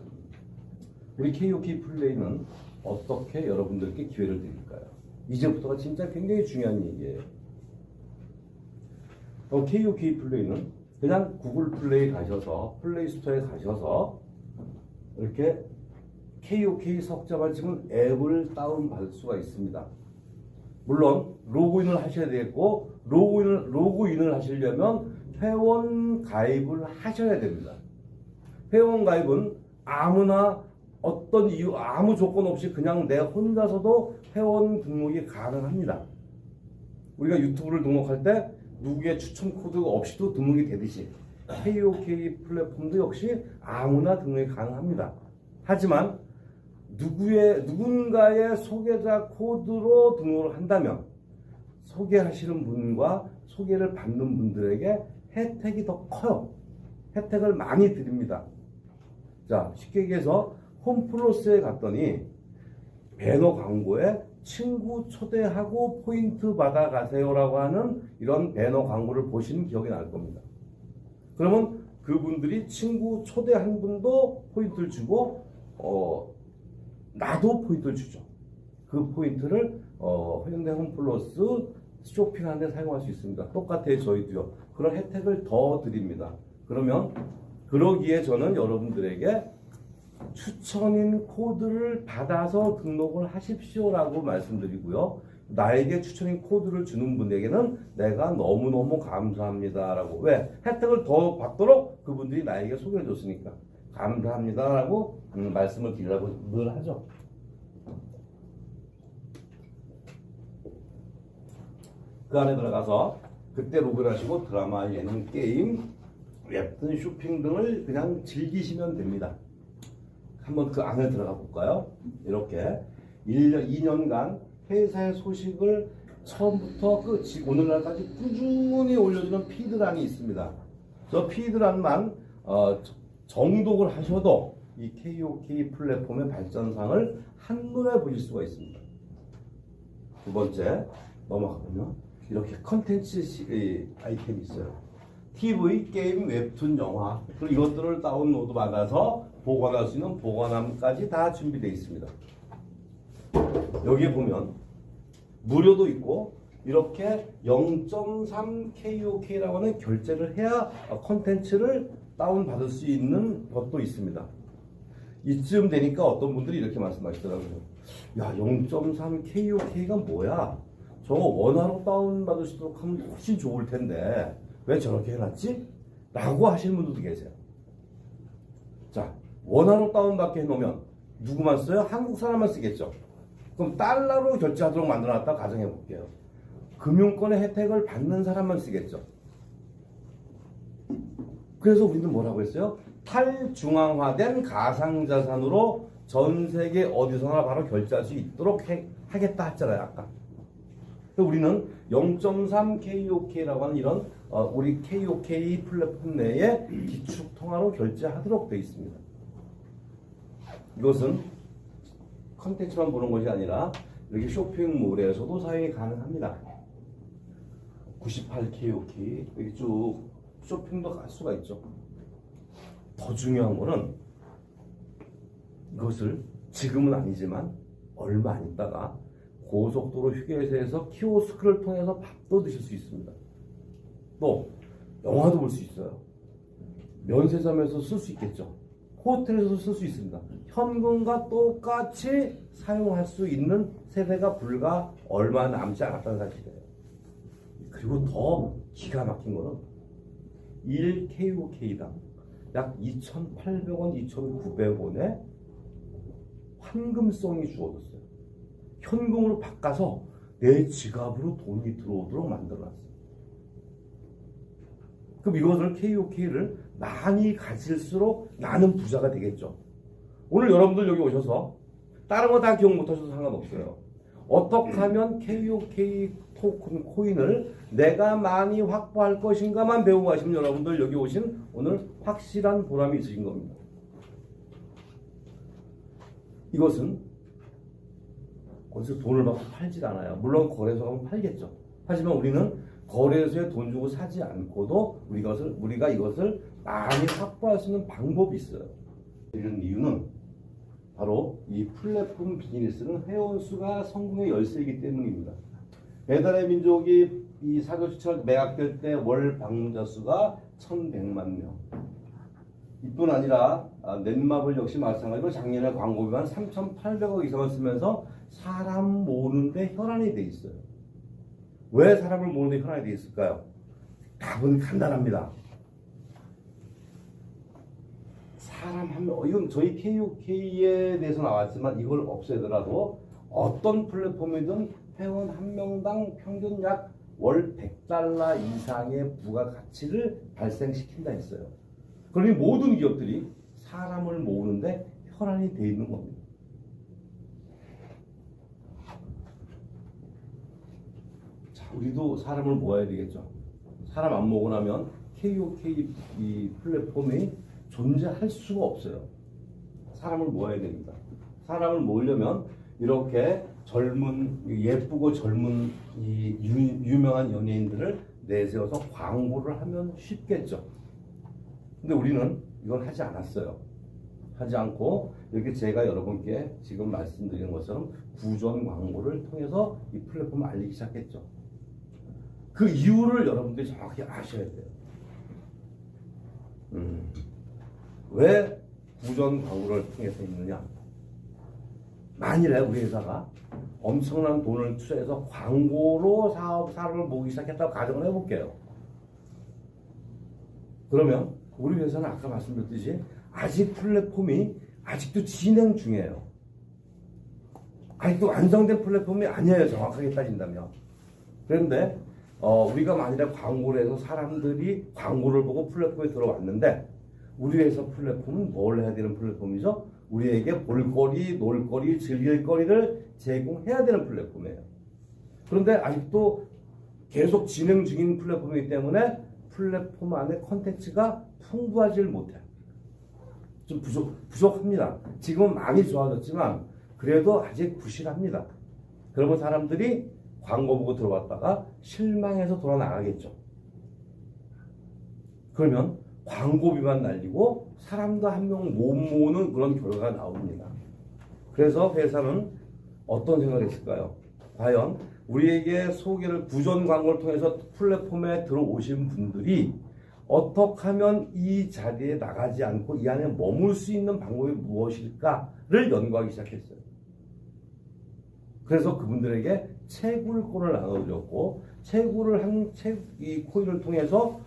우리 KOK 플레이는 어떻게 여러분들께 기회를 드릴까요? 이제부터가 진짜 굉장히 중요한 얘기예요. KOK 플레이는 그냥 구글 플레이 가셔서 플레이 스토어에 가셔서 이렇게 KOK 석자만 치면 앱을 다운받을 수가 있습니다. 물론 로그인을 하셔야 되겠고 로그인을 하시려면 회원 가입을 하셔야 됩니다. 회원 가입은 아무나 어떤 이유 아무 조건 없이 그냥 내 혼자서도 회원 등록이 가능합니다. 우리가 유튜브를 등록할 때 누구의 추천 코드가 없이도 등록이 되듯이 KOK 플랫폼도 역시 아무나 등록이 가능합니다. 하지만 누군가의 소개자 코드로 등록을 한다면 소개하시는 분과 소개를 받는 분들에게 혜택이 더 커요. 혜택을 많이 드립니다. 자, 쉽게 얘기해서 홈플러스에 갔더니 배너 광고에 친구 초대하고 포인트 받아가세요라고 하는 이런 배너 광고를 보시는 기억이 날 겁니다. 그러면 그분들이 친구 초대한 분도 포인트를 주고 나도 포인트를 주죠. 그 포인트를 현대 홈플러스 쇼핑하는 데 사용할 수 있습니다. 똑같아요. 저희도요. 그런 혜택을 더 드립니다. 그러면 그러기에 저는 여러분들에게 추천인 코드를 받아서 등록을 하십시오라고 말씀드리고요. 나에게 추천인 코드를 주는 분에게는 내가 너무너무 감사합니다라고. 왜? 혜택을 더 받도록 그분들이 나에게 소개해 줬으니까 감사합니다라고 말씀을 드리라고 늘 하죠. 그 안에 들어가서 그때 로그인 하시고 드라마, 예능, 게임, 웹툰, 쇼핑 등을 그냥 즐기시면 됩니다. 한번 그 안에 들어가 볼까요? 이렇게 1년, 2년간 회사의 소식을 처음부터 끝이 오늘날까지 꾸준히 올려주는 피드란이 있습니다. 저 피드란만 정독을 하셔도 이 KOK 플랫폼의 발전상을 한눈에 보실 수가 있습니다. 두 번째 넘어가 보면 이렇게 컨텐츠 아이템이 있어요. TV, 게임, 웹툰, 영화 그리고 이것들을 다운로드 받아서 보관할 수 있는 보관함까지 다 준비되어 있습니다. 여기에 보면 무료도 있고 이렇게 0.3 KOK라고 하는 결제를 해야 컨텐츠를 다운받을 수 있는 것도 있습니다. 이쯤 되니까 어떤 분들이 이렇게 말씀하시더라고요. 야, 0.3 KOK가 뭐야? 저거 원화로 다운받을 수 있도록 하면 훨씬 좋을 텐데 왜 저렇게 해놨지? 라고 하시는 분들도 계세요. 자, 원화로 다운받게 해놓으면 누구만 써요? 한국 사람만 쓰겠죠. 그럼 달러로 결제하도록 만들어놨다고 가정해 볼게요. 금융권의 혜택을 받는 사람만 쓰겠죠. 그래서 우리는 뭐라고 했어요? 탈중앙화된 가상자산으로 전 세계 어디서나 바로 결제할 수 있도록 하겠다 했잖아요, 아까. 우리는 0.3 KOK라고 하는 이런 우리 KOK 플랫폼 내에 기축통화로 결제하도록 되어 있습니다. 이것은 컨텐츠만 보는 것이 아니라 이렇게 쇼핑몰에서도 사용이 가능합니다. 98 KOK 이렇게 쭉 쇼핑도 갈 수가 있죠. 더 중요한 거는 이것을 지금은 아니지만 얼마 안 있다가 고속도로 휴게소에서 키오스크를 통해서 밥도 드실 수 있습니다. 또 영화도 볼 수 있어요. 면세점에서 쓸 수 있겠죠. 호텔에서 쓸 수 있습니다. 현금과 똑같이 사용할 수 있는 세대가 불과 얼마 남지 않았다는 사실이에요. 그리고 더 기가 막힌 거는 1KOK당 약 2,800원, 2,900원의 환금성이 주어졌어요. 현금으로 바꿔서 내 지갑으로 돈이 들어오도록 만들어놨어요. 그럼 이것을 KOK를 많이 가질수록 나는 부자가 되겠죠. 오늘 여러분들 여기 오셔서 다른 거 다 기억 못하셔도 상관없어요. 어떻게 하면 KOK 토큰 코인을 내가 많이 확보할 것인가만 배우고 가시면 여러분들 여기 오신 오늘 확실한 보람이 있으신 겁니다. 이것은 어디서 돈을 받고 팔질 않아요. 물론 거래소 가면 팔겠죠. 하지만 우리는 거래소에 돈 주고 사지 않고도 우리가 이것을 많이 확보할 수 있는 방법이 있어요. 이런 이유는 바로 이 플랫폼 비즈니스는 회원수가 성공의 열쇠이기 때문입니다. 배달의 민족이 이 사교 추천 매각될 때 월 방문자 수가 1,100만 명. 이뿐 아니라 넷마블 역시 마찬가지로 작년에 광고비만 3,800억 이상을 쓰면서 사람 모으는데 혈안이 돼 있어요. 왜 사람을 모으는데 혈안이 돼 있을까요? 답은 간단합니다. 사람 한 명, 이건 저희 KOK에 대해서 나왔지만 이걸 없애더라도 어떤 플랫폼이든 회원 한 명당 평균 약 월 100달러 이상의 부가가치를 발생시킨다 했어요. 그러니 모든 기업들이 사람을 모으는데 혈안이 돼 있는 겁니다. 자, 우리도 사람을 모아야 되겠죠. 사람 안 모으고 나면 KOK 이 플랫폼이 존재할 수가 없어요. 사람을 모아야 됩니다. 사람을 모으려면 이렇게 젊은 예쁘고 젊은 이 유명한 연예인들을 내세워서 광고를 하면 쉽겠죠. 근데 우리는 이건 하지 않았어요. 하지 않고 이렇게 제가 여러분께 지금 말씀드린 것처럼 구전 광고를 통해서 이 플랫폼을 알리기 시작했죠. 그 이유를 여러분들이 정확히 아셔야 돼요. 왜 구전 광고를 통해서 있느냐? 만일에 우리 회사가 엄청난 돈을 투자해서 광고로 사람을 모으기 시작했다고 가정을 해볼게요. 그러면 우리 회사는 아까 말씀드렸듯이 아직 플랫폼이 아직도 진행 중이에요. 아직도 완성된 플랫폼이 아니에요. 정확하게 따진다면. 그런데 우리가 만일에 광고를 해서 사람들이 광고를 보고 플랫폼에 들어왔는데 우리 회사 플랫폼은 뭘 해야 되는 플랫폼이죠? 우리에게 볼거리, 놀거리, 즐길거리를 제공해야 되는 플랫폼이에요. 그런데 아직도 계속 진행 중인 플랫폼이기 때문에 플랫폼 안에 컨텐츠가 풍부하지를 못해요. 좀 부족합니다. 지금은 많이 좋아졌지만 그래도 아직 부실합니다. 그러면 사람들이 광고 보고 들어왔다가 실망해서 돌아 나가겠죠. 그러면 광고비만 날리고 사람도 한 명 못 모으는 그런 결과가 나옵니다. 그래서 회사는 어떤 생각을 했을까요? 과연 우리에게 소개를 구전 광고를 통해서 플랫폼에 들어오신 분들이 어떻게 하면 이 자리에 나가지 않고 이 안에 머물 수 있는 방법이 무엇일까를 연구하기 시작했어요. 그래서 그분들에게 채굴권을 나눠드렸고 채굴을 한 이 코인을 통해서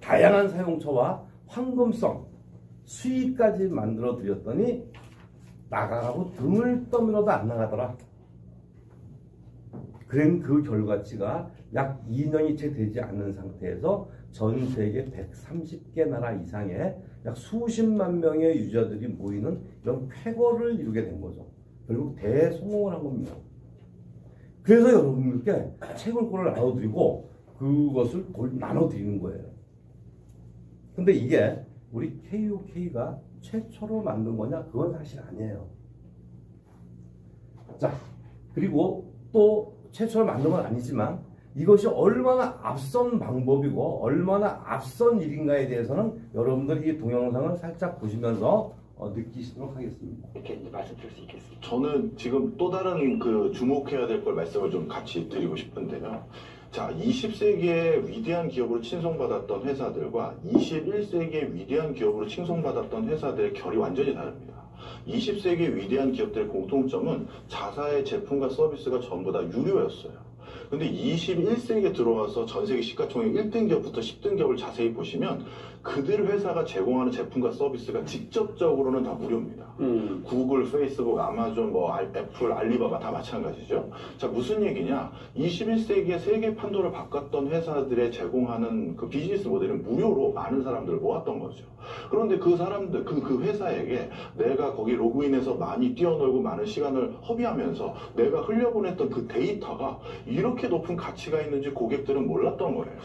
다양한 사용처와 황금성, 수익까지 만들어 드렸더니 나가고 등을 떠밀어도 안 나가더라. 그런 그 결과치가 약 2년이 채 되지 않는 상태에서 전 세계 130개 나라 이상의 약 수십만 명의 유저들이 모이는 이런 쾌거를 이루게 된 거죠. 결국 대성공을 한 겁니다. 그래서 여러분들께 채굴권을 나눠드리고 그것을 나눠드리는 거예요. 근데 이게 우리 KOK가 최초로 만든 거냐? 그건 사실 아니에요. 자, 그리고 또 최초로 만든 건 아니지만 이것이 얼마나 앞선 방법이고 얼마나 앞선 일인가에 대해서는 여러분들이 이 동영상을 살짝 보시면서 느끼시도록 하겠습니다. 이렇게 이제 말씀드릴 수 있겠습니다. 저는 지금 또 다른 그 주목해야 될 걸 말씀을 좀 같이 드리고 싶은데요. 자, 20세기의 위대한 기업으로 칭송받았던 회사들과 21세기의 위대한 기업으로 칭송받았던 회사들의 결이 완전히 다릅니다. 20세기의 위대한 기업들의 공통점은 자사의 제품과 서비스가 전부 다 유료였어요. 근데 21세기에 들어와서 전 세계 시가총액 1등기업부터 10등기업을 자세히 보시면 그들 회사가 제공하는 제품과 서비스가 직접적으로는 다 무료입니다. 구글, 페이스북, 아마존, 애플, 알리바바 다 마찬가지죠. 자, 무슨 얘기냐? 21세기에 세계 판도를 바꿨던 회사들의 제공하는 그 비즈니스 모델은 무료로 많은 사람들을 모았던 거죠. 그런데 그 사람들, 그 회사에게 내가 거기 로그인해서 많이 뛰어놀고 많은 시간을 허비하면서 내가 흘려보냈던 그 데이터가 이렇게 높은 가치가 있는지 고객들은 몰랐던 거예요.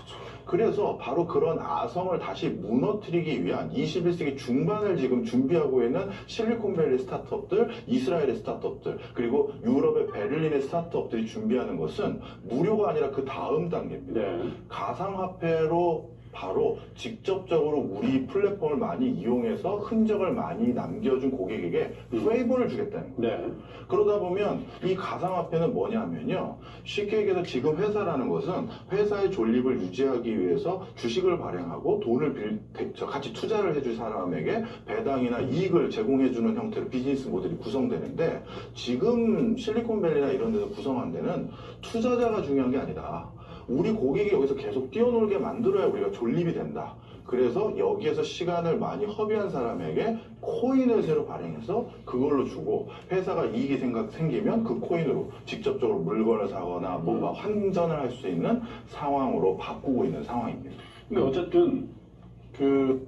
그래서 바로 그런 아성을 다시 무너뜨리기 위한 21세기 중반을 지금 준비하고 있는 실리콘밸리 스타트업들, 이스라엘의 스타트업들, 그리고 유럽의 베를린의 스타트업들이 준비하는 것은 무료가 아니라 그 다음 단계입니다. 네. 가상화폐로 바로 직접적으로 우리 플랫폼을 많이 이용해서 흔적을 많이 남겨준 고객에게 페이버를 주겠다는 거예요. 네. 그러다 보면 이 가상화폐는 뭐냐면요. 쉽게 얘기해서 지금 회사라는 것은 회사의 존립을 유지하기 위해서 주식을 발행하고 돈을 같이 투자를 해줄 사람에게 배당이나 이익을 제공해주는 형태로 비즈니스 모델이 구성되는데 지금 실리콘밸리나 이런 데서 구성한 데는 투자자가 중요한 게 아니다. 우리 고객이 여기서 계속 뛰어놀게 만들어야 우리가 존립이 된다. 그래서 여기에서 시간을 많이 허비한 사람에게 코인을 새로 발행해서 그걸로 주고 회사가 이익이 생기면 그 코인으로 직접적으로 물건을 사거나 뭔가 환전을 할 수 있는 상황으로 바꾸고 있는 상황입니다. 근데 어쨌든 그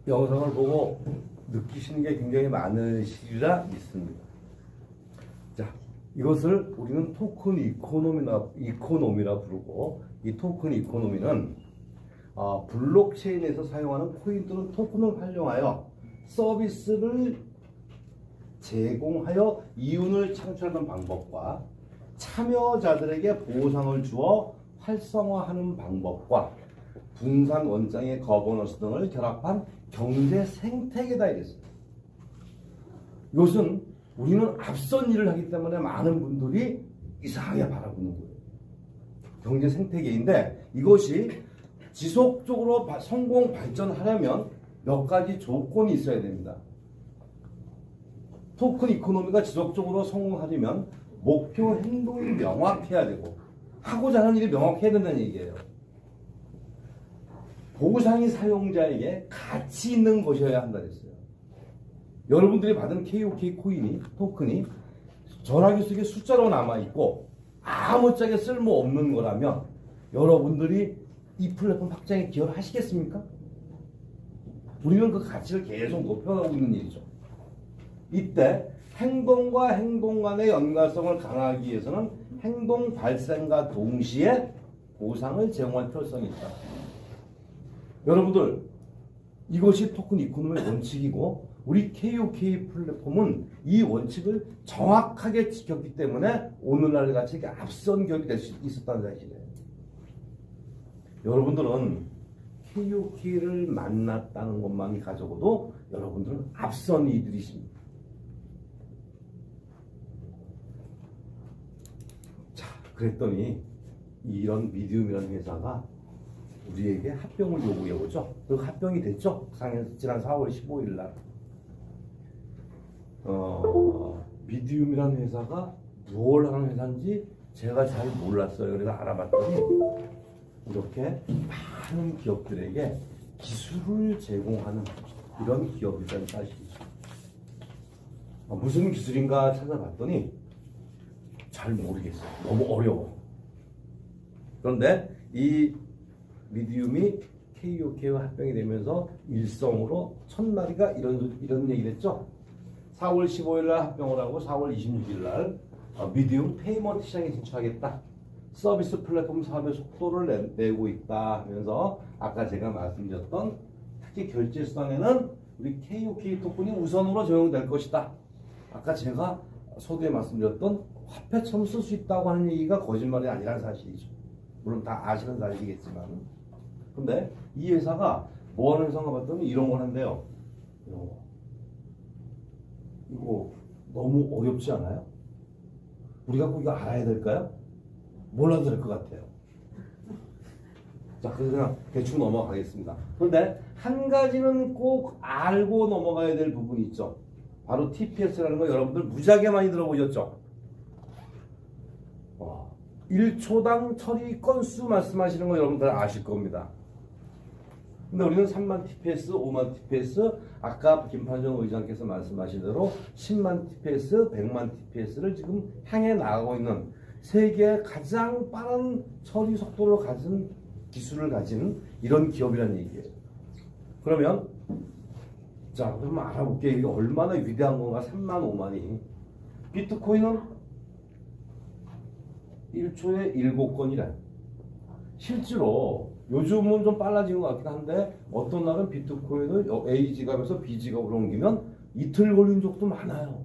영상을 보고 느끼시는 게 굉장히 많으시리라 믿습니다. 자, 이것을 우리는 토큰 이코노미라 부르고 이 토큰 이코노미는 블록체인에서 사용하는 코인 또는 토큰을 활용하여 서비스를 제공하여 이윤을 창출하는 방법과 참여자들에게 보상을 주어 활성화하는 방법과 분산 원장의 거버넌스 등을 결합한 경제 생태계다 이랬어요. 이것은 우리는 앞선 일을 하기 때문에 많은 분들이 이상하게 바라보는 거예요. 경제 생태계인데 이것이 지속적으로 성공 발전하려면 몇 가지 조건이 있어야 됩니다. 토큰 이코노미가 지속적으로 성공하려면 목표 행동이 명확해야 되고 하고자 하는 일이 명확해야 된다는 얘기예요. 보상이 사용자에게 가치 있는 것이어야 한다 그랬어요. 여러분들이 받은 KOK 코인이 토큰이 전화기 속에 숫자로 남아있고 아무짝에 쓸모없는 거라면 여러분들이 이 플랫폼 확장에 기여를 하시겠습니까? 우리는 그 가치를 계속 높여가고 있는 일이죠. 이때 행동과 행동 간의 연관성을 강화하기 위해서는 행동 발생과 동시에 보상을 제공할 필요성이 있다. 여러분들 이것이 토큰 이코노미의 원칙이고 우리 KOK 플랫폼은 이 원칙을 정확하게 지켰기 때문에 오늘날 같이 앞선 기업이 될 수 있었다는 사실이에요. 여러분들은 KOK를 만났다는 것만 가져고도 여러분들은 앞선 이들이십니다. 자, 그랬더니 이런 미디움이라는 회사가 우리에게 합병을 요구해오죠. 그 합병이 됐죠. 지난 4월 15일 날. 미디움이라는 회사가 무엇을 하는 회사인지 제가 잘 몰랐어요. 그래서 알아봤더니 이렇게 많은 기업들에게 기술을 제공하는 이런 기업이라는 사실이죠. 무슨 기술인가 찾아봤더니 잘 모르겠어요. 너무 어려워. 그런데 이 미디움이 KOK와 합병이 되면서 일성으로 첫 마디가 이런 얘기를 했죠. 4월 15일 날 합병을 하고 4월 26일 날 미디움 페이먼트 시장에 진출하겠다. 서비스 플랫폼 사업의 속도를 내고 있다 하면서 아까 제가 말씀드렸던 특히 결제 수단에는 우리 KOK 토큰이 우선으로 적용될 것이다. 아까 제가 서두에 말씀드렸던 화폐처럼 쓸 수 있다고 하는 얘기가 거짓말이 아니라는 사실이죠. 물론 다 아시는 사실이겠지만. 근데 이 회사가 뭐 하는 회사인가 봤더니 이런 걸 한대요. 이런 거. 이거 너무 어렵지 않아요? 우리가 꼭 이거 알아야 될까요? 몰라도 될 것 같아요. 자, 그래서 그냥 대충 넘어가겠습니다. 그런데 한 가지는 꼭 알고 넘어가야 될 부분이 있죠. 바로 TPS라는 거 여러분들 무지하게 많이 들어보셨죠? 1초당 처리 건수 말씀하시는 거 여러분들 아실 겁니다. 근데 우리는 3만 TPS, 5만 TPS, 아까 김판정 의장께서 말씀하신 대로 10만 TPS, 100만 TPS를 지금 향해 나가고 있는 세계의 가장 빠른 처리 속도를 가진 기술을 가진 이런 기업이라는 얘기예요. 그러면 자, 그럼 알아볼게요. 이게 얼마나 위대한 건가? 3만, 5만이. 비트코인은 1초에 7건이래. 실제로 요즘은 좀 빨라진 것 같긴 한데 어떤 날은 비트코인을 A 지갑에서 B 지갑으로 옮기면 이틀 걸린 적도 많아요.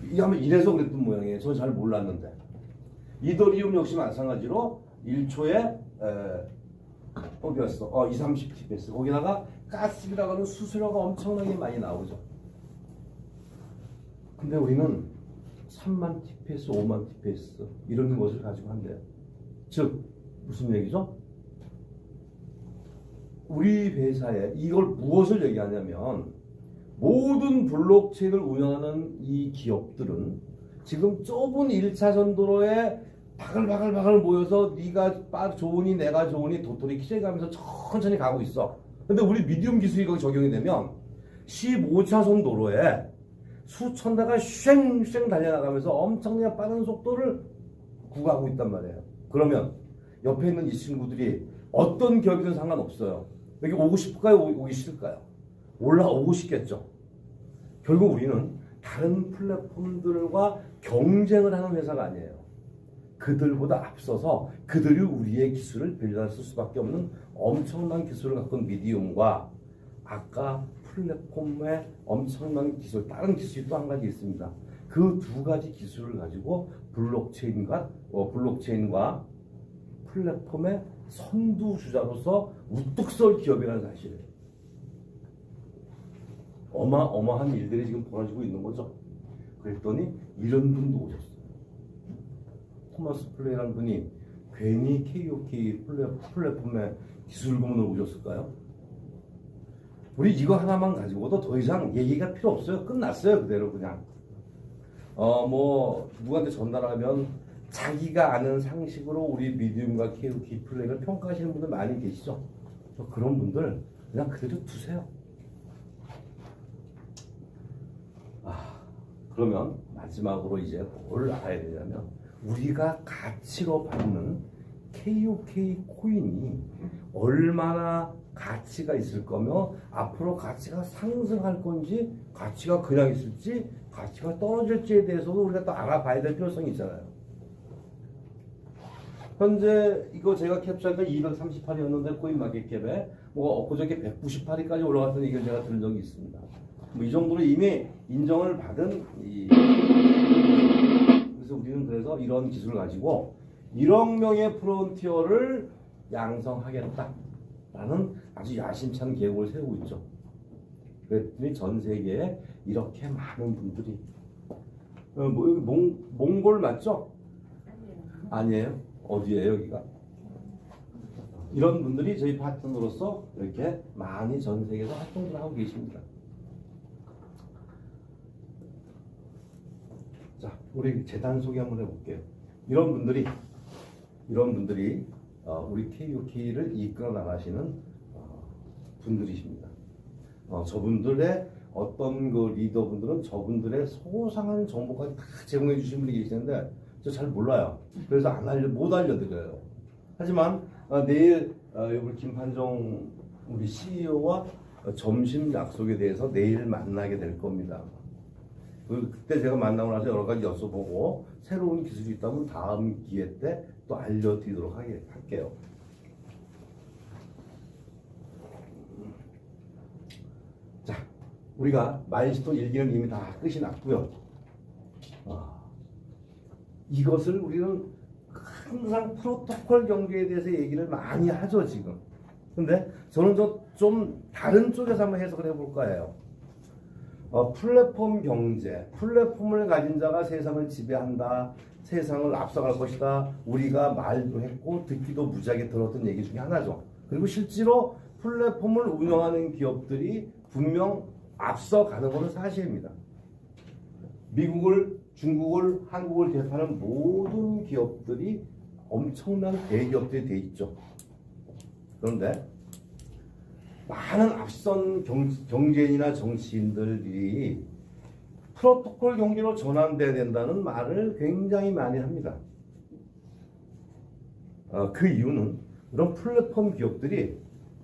이게 아마 이래서 그랬던 모양이에요. 저는 잘 몰랐는데. 이더리움 역시 마찬가지로 1초에 어디였어? 230 TPS. 거기다가 가스비라고 하는 수수료가 엄청나게 많이 나오죠. 근데 우리는 3만 TPS, 5만 TPS 이런 것을 가지고 한대요. 즉 무슨 얘기죠? 우리 회사에 이걸 무엇을 얘기하냐면 모든 블록체인을 운영하는 이 기업들은 지금 좁은 1차선 도로에 바글바글 모여서 네가 좋으니 내가 좋으니 도토리 키재가면서 천천히 가고 있어. 근데 우리 미디움 기술이 거기 적용이 되면 15차선 도로에 수천 대가 쉥쉥 달려나가면서 엄청나게 빠른 속도를 구가하고 있단 말이에요. 그러면 옆에 있는 이 친구들이 어떤 기업이든 상관없어요. 여기 오고 싶을까요? 오기 싫을까요? 올라오고 싶겠죠. 결국 우리는 다른 플랫폼들과 경쟁을 하는 회사가 아니에요. 그들보다 앞서서 그들이 우리의 기술을 빌려쓸 수밖에 없는 엄청난 기술을 갖고 있는 미디움과 아까 플랫폼의 엄청난 기술, 다른 기술이 또 한 가지 있습니다. 그 두 가지 기술을 가지고 블록체인과 플랫폼의 선두주자로서 우뚝 설 기업이라는 사실이에요. 어마어마한 일들이 지금 벌어지고 있는 거죠. 그랬더니 이런 분도 오셨어요. 토마스 플레이라는 분이 괜히 KOK 플랫폼에 기술부문을 오셨을까요? 우리 이거 하나만 가지고도 더 이상 얘기가 필요 없어요. 끝났어요. 그대로 그냥. 누구한테 전달하면 자기가 아는 상식으로 우리 미디움과 KOK 플레이를 평가하시는 분들 많이 계시죠. 그런 분들 그냥 그대로 두세요. 그러면 마지막으로 이제 뭘 알아야 되냐면 우리가 가치로 받는 KOK 코인이 얼마나 가치가 있을 거며 앞으로 가치가 상승할 건지 가치가 그냥 있을지 가치가 떨어질지에 대해서도 우리가 또 알아봐야 될 필요성이 있잖아요. 현재 이거 제가 캡처한 게 238이었는데 코인 마켓캡에 엊그저께 198위까지 올라갔다는 얘기를 제가 들은 적이 있습니다. 이 정도로 이미 인정을 받은 그래서 우리는 그래서 이런 기술을 가지고 1억 명의 프론티어를 양성하겠다라는 아주 야심찬 계획을 세우고 있죠. 그랬더니 전 세계에 이렇게 많은 분들이 여기 몽골 맞죠? 아니에요. 어디예요 여기가? 이런 분들이 저희 파트너로서 이렇게 많이 전 세계에서 활동을 하고 계십니다. 자, 우리 재단 소개 한번 해볼게요. 이런 분들이 우리 KOK를 이끌어 나가시는 분들이십니다. 저분들의 어떤 그 리더분들은 저분들의 소상한 정보까지 다 제공해 주신 분이 계시는데 저 잘 몰라요. 그래서 못 알려드려요. 하지만 내일 우리 김판정 우리 CEO와 점심 약속에 대해서 내일 만나게 될 겁니다. 그때 제가 만나고 나서 여러 가지 여쭤보고 새로운 기술이 있다면 다음 기회 때 또 알려드리도록 할게요. 자, 우리가 마일스톤 1기는 이미 다 끝이 났고요. 이것을 우리는 항상 프로토콜 경제에 대해서 얘기를 많이 하죠 지금. 근데 저는 좀 다른 쪽에서 한번 해석을 해볼까 해요. 플랫폼 경제, 플랫폼을 가진 자가 세상을 지배한다, 세상을 앞서갈 것이다. 우리가 말도 했고 듣기도 무지하게 들었던 얘기 중에 하나죠. 그리고 실제로 플랫폼을 운영하는 기업들이 분명 앞서가는 것은 사실입니다. 미국을, 중국을, 한국을 대표하는 모든 기업들이 엄청난 대기업들이 돼 있죠. 그런데 많은 앞선 경제인이나 정치인들이 프로토콜 경제로 전환돼야 된다는 말을 굉장히 많이 합니다. 그 이유는 이런 플랫폼 기업들이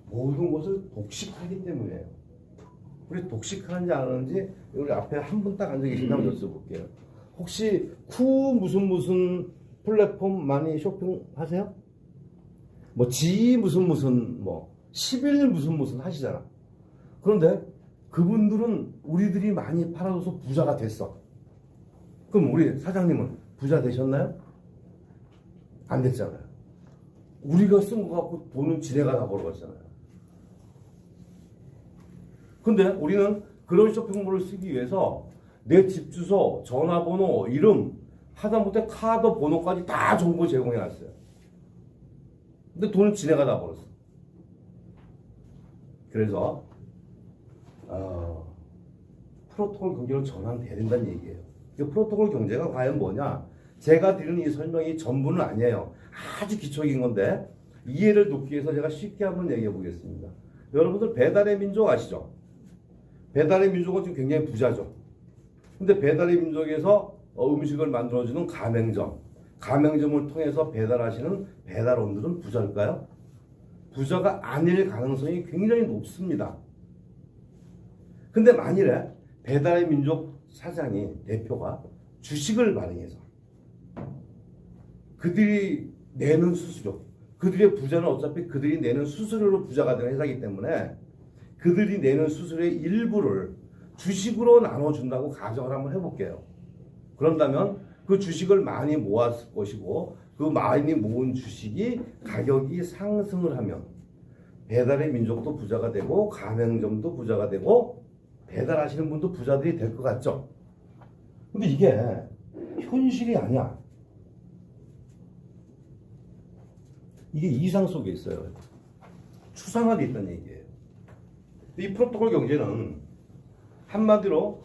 모든 것을 독식하기 때문이에요. 우리 독식하는지 안 하는지 우리 앞에 한 분 딱 앉아 계신다면 여쭤볼게요. 혹시 무슨 플랫폼 많이 쇼핑하세요? 무슨 10일 무슨 하시잖아. 그런데 그분들은 우리들이 많이 팔아줘서 부자가 됐어. 그럼 우리 사장님은 부자 되셨나요? 안 됐잖아요. 우리가 쓴 거 갖고 돈은 지네가 다 벌어갔잖아요. 근데 우리는 그런 쇼핑몰을 쓰기 위해서 내 집 주소, 전화번호, 이름, 하다못해 카드 번호까지 다 정보 제공해놨어요. 근데 돈은 지네가 다 벌었어. 그래서 프로토콜 경제로 전환돼야 된다는 얘기예요. 이 프로토콜 경제가 과연 뭐냐? 제가 드리는 이 설명이 전부는 아니에요. 아주 기초적인 건데 이해를 돕기 위해서 제가 쉽게 한번 얘기해 보겠습니다. 여러분들 배달의 민족 아시죠? 배달의 민족은 지금 굉장히 부자죠. 근데 배달의 민족에서 음식을 만들어주는 가맹점을 통해서 배달하시는 배달원들은 부자일까요? 부자가 아닐 가능성이 굉장히 높습니다. 근데 만일에 배달의 민족 사장이, 대표가 주식을 발행해서 그들이 내는 수수료, 그들의 부자는 어차피 그들이 내는 수수료로 부자가 되는 회사이기 때문에 그들이 내는 수수료의 일부를 주식으로 나눠준다고 가정을 한번 해볼게요. 그런다면 그 주식을 많이 모았을 것이고 그 많이 모은 주식이 가격이 상승을 하면 배달의 민족도 부자가 되고 가맹점도 부자가 되고 배달하시는 분도 부자들이 될 것 같죠. 근데 이게 현실이 아니야. 이게 이상 속에 있어요. 추상화되어 있다는 얘기예요. 이 프로토콜 경제는 한마디로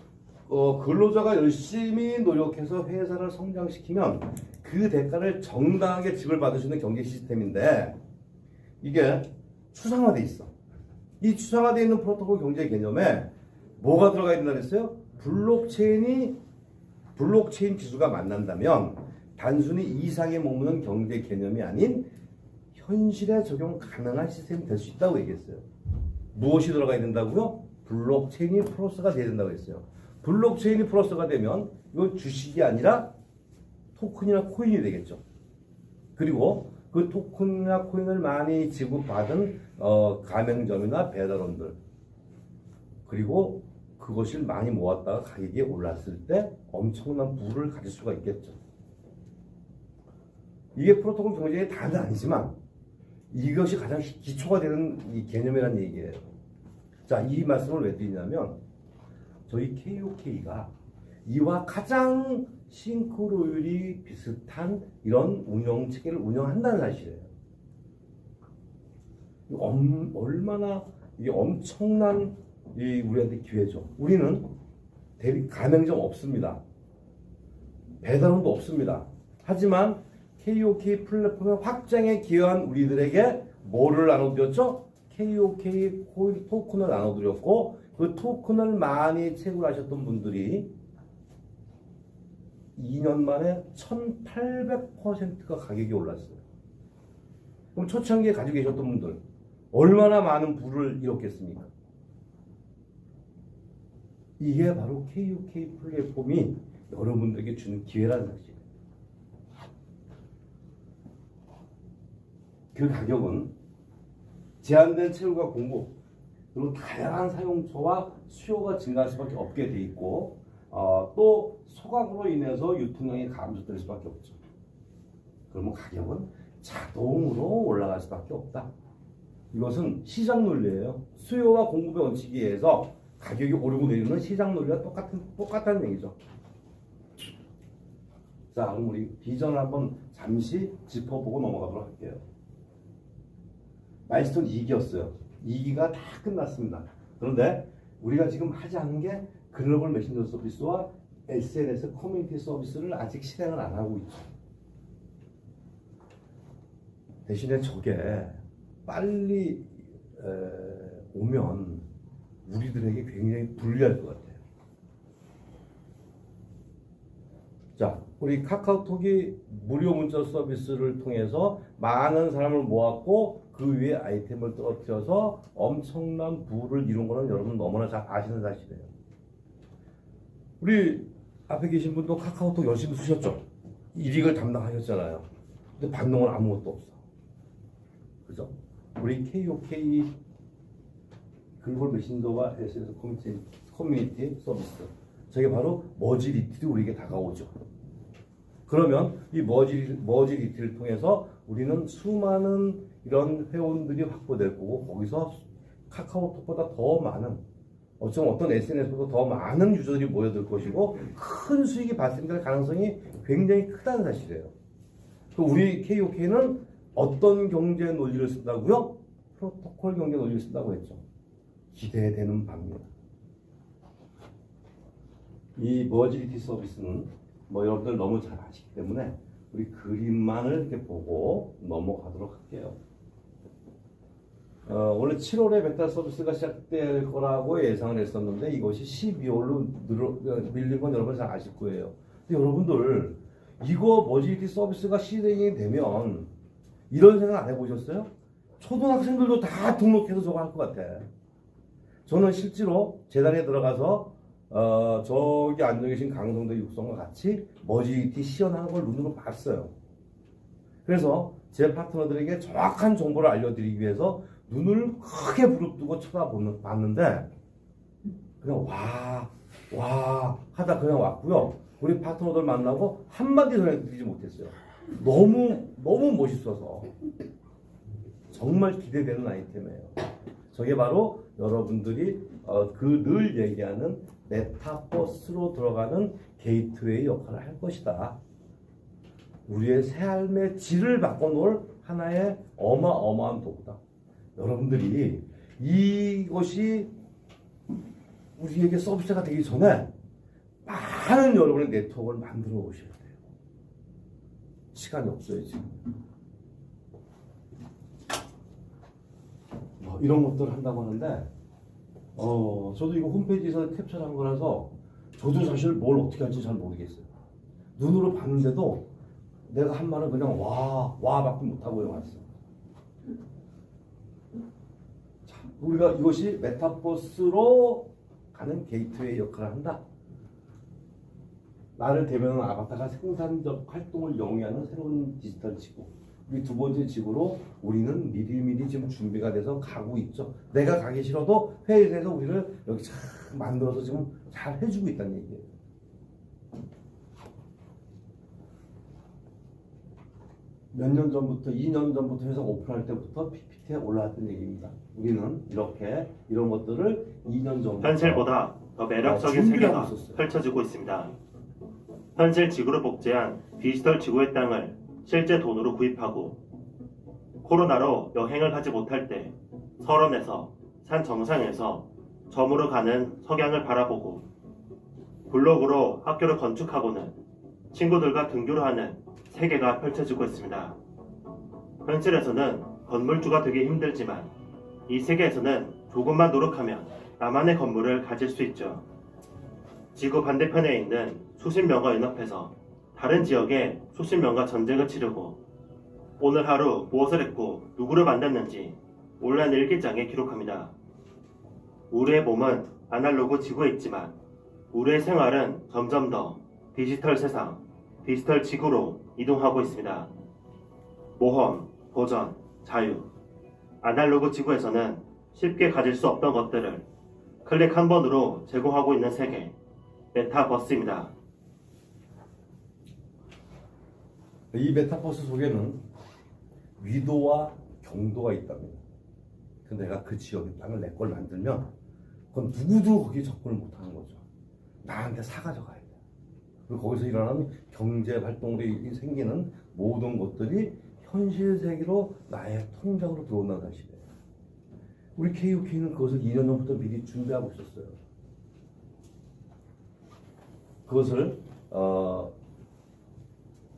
근로자가 열심히 노력해서 회사를 성장시키면 그 대가를 정당하게 지불받을 수 있는 경제 시스템인데 이게 추상화되어 있어. 이 추상화되어 있는 프로토콜 경제 개념에 뭐가 들어가 있나 그랬어요? 블록체인 기술과 만난다면 단순히 이상에 머무는 경제 개념이 아닌 현실에 적용 가능한 시스템이 될 수 있다고 얘기했어요. 무엇이 들어가 있는다고요? 블록체인이 플러스가 돼야 된다고 했어요. 블록체인이 플러스가 되면 이건 주식이 아니라 토큰이나 코인이 되겠죠. 그리고 그 토큰이나 코인을 많이 지급받은 가맹점이나 배달원들, 그리고 그것을 많이 모았다가 가격이 올랐을 때 엄청난 부를 가질 수가 있겠죠. 이게 프로토콜 경제의 다는 아니지만 이것이 가장 기초가 되는 이 개념이라는 얘기예요. 자, 이 말씀을 왜 드리냐면 저희 KOK가 이와 가장 싱크로율이 비슷한 이런 운영 체계를 운영한다는 사실이에요. 얼마나 이게 엄청난 우리한테 기회죠. 우리는 가맹점 없습니다. 배달원도 없습니다. 하지만 KOK 플랫폼의 확장에 기여한 우리들에게 뭐를 나눠드렸죠? KOK 코인 토큰을 나눠드렸고 그 토큰을 많이 채굴하셨던 분들이 2년 만에 1800%가 가격이 올랐어요. 그럼 초창기에 가지고 계셨던 분들 얼마나 많은 부를 잃었겠습니까? 이게 바로 KOK 플랫폼이 여러분들에게 주는 기회라는 사실이에요. 그 가격은 제한된 채굴과 공급 그리고 다양한 사용처와 수요가 증가할 수밖에 없게 돼 있고 또 소각으로 인해서 유통량이 감소될 수밖에 없죠. 그러면 가격은 자동으로 올라갈 수밖에 없다. 이것은 시장 논리예요. 수요와 공급의 원칙에 의해서 가격이 오르고 내리는 시장 논리와 똑같다는 얘기죠. 자, 그럼 우리 비전을 한번 잠시 짚어보고 넘어가도록 할게요. 마일스톤 2기였어요. 2기가 다 끝났습니다. 그런데 우리가 지금 하지 않은 게 글로벌 메신저 서비스와 SNS 커뮤니티 서비스를 아직 실행을 안 하고 있죠. 대신에 저게 빨리 오면 우리들에게 굉장히 불리할 것 같아요. 자, 우리 카카오톡이 무료 문자 서비스를 통해서 많은 사람을 모았고 그 위에 아이템을 떨어뜨려서 엄청난 부를 이룬 거는 여러분 너무나 잘 아시는 사실이에요. 우리 앞에 계신 분도 카카오톡 열심히 쓰셨죠? 일익을 담당하셨잖아요. 근데 반응은 아무것도 없어. 그죠? 우리 KOK 글로벌 메신저와 SNS 커뮤니티 서비스, 저게 바로 머지리티도 우리에게 다가오죠. 그러면 이 머지리티를 통해서 우리는 수많은 이런 회원들이 확보될 거고 거기서 카카오톡보다 더 많은 어떤 SNS보다 더 많은 유저들이 모여들 것이고 큰 수익이 발생될 가능성이 굉장히 크다는 사실이에요. 우리 KOK는 어떤 경제 논리를 쓴다고요? 프로토콜 경제 논리를 쓴다고 했죠. 기대되는 바입니다. 이 머지리티 서비스는 여러분들 너무 잘 아시기 때문에 우리 그림만을 이렇게 보고 넘어가도록 할게요. 원래 7월에 배달 서비스가 시작될 거라고 예상을 했었는데 이것이 12월로 밀린 건 여러분 잘 아실 거예요. 근데 여러분들 이거 머지리티 서비스가 실행이 되면 이런 생각 안 해보셨어요? 초등학생들도 다 등록해서 저거 할 것 같아. 저는 실제로 재단에 들어가서 저기 앉아 계신 강성대 육성과 같이 머지리티 시연하는 걸 눈으로 봤어요. 그래서 제 파트너들에게 정확한 정보를 알려드리기 위해서 눈을 크게 부릅뜨고 쳐다봤는데 그냥 와 하다 그냥 왔고요. 우리 파트너들 만나고 한마디 전해드리지 못했어요. 너무 멋있어서 정말 기대되는 아이템이에요. 저게 바로 여러분들이 그 늘 얘기하는 메타버스로 들어가는 게이트웨이 역할을 할 것이다. 우리의 삶의 질을 바꿔놓을 하나의 어마어마한 도구다. 여러분들이 이것이 우리에게 서비스가 되기 전에 많은 여러분의 네트워크를 만들어 오셔야 돼요. 시간이 없어요 지금. 이런 것들을 한다고 하는데 저도 이거 홈페이지에서 캡처를 한 거라서 저도 사실 뭘 어떻게 할지 잘 모르겠어요. 눈으로 봤는데도 내가 한 말은 그냥 와밖에 못하고 왔어. 자, 우리가 이것이 메타버스로 가는 게이트웨이 역할을 한다. 나를 대변하는 아바타가 생산적 활동을 영위하는 새로운 디지털 지구. 이 두 번째 지구로 우리는 미리미리 지금 준비가 돼서 가고 있죠. 내가 가기 싫어도 회의에서 우리를 여기 잘 만들어서 지금 잘 해주고 있다는 얘기예요. 몇 년 전부터, 2년 전부터 해서 오픈할 때부터 PPT에 올라왔던 얘기입니다. 우리는 이렇게 이런 것들을 2년 전부터 현실보다 더 매력적인 세계가 펼쳐지고 있습니다. 현실 지구를 복제한 디지털 지구의 땅을 실제 돈으로 구입하고 코로나로 여행을 하지 못할 때 설원에서 산 정상에서 점으로 가는 석양을 바라보고 블록으로 학교를 건축하고는 친구들과 등교를 하는 세계가 펼쳐지고 있습니다. 현실에서는 건물주가 되기 힘들지만 이 세계에서는 조금만 노력하면 나만의 건물을 가질 수 있죠. 지구 반대편에 있는 수십 명과 연합해서 다른 지역에 수십 명과 전쟁을 치르고 오늘 하루 무엇을 했고 누구를 만났는지 온라인 일기장에 기록합니다. 우리의 몸은 아날로그 지구에 있지만 우리의 생활은 점점 더 디지털 세상, 디지털 지구로 이동하고 있습니다. 모험, 도전, 자유. 아날로그 지구에서는 쉽게 가질 수 없던 것들을 클릭 한 번으로 제공하고 있는 세계, 메타버스입니다. 이 메타버스 속에는 위도와 경도가 있답니다. 근데 내가 그 지역의 땅을 내 걸 만들면 그건 누구도 거기 접근을 못하는 거죠. 나한테 사가져가야 돼. 그리고 거기서 일어나는 경제 활동으로 생기는 모든 것들이 현실 세계로 나의 통장으로 들어온다는 사실이에요. 우리 KUK는 그것을 2년 전부터 미리 준비하고 있었어요. 그것을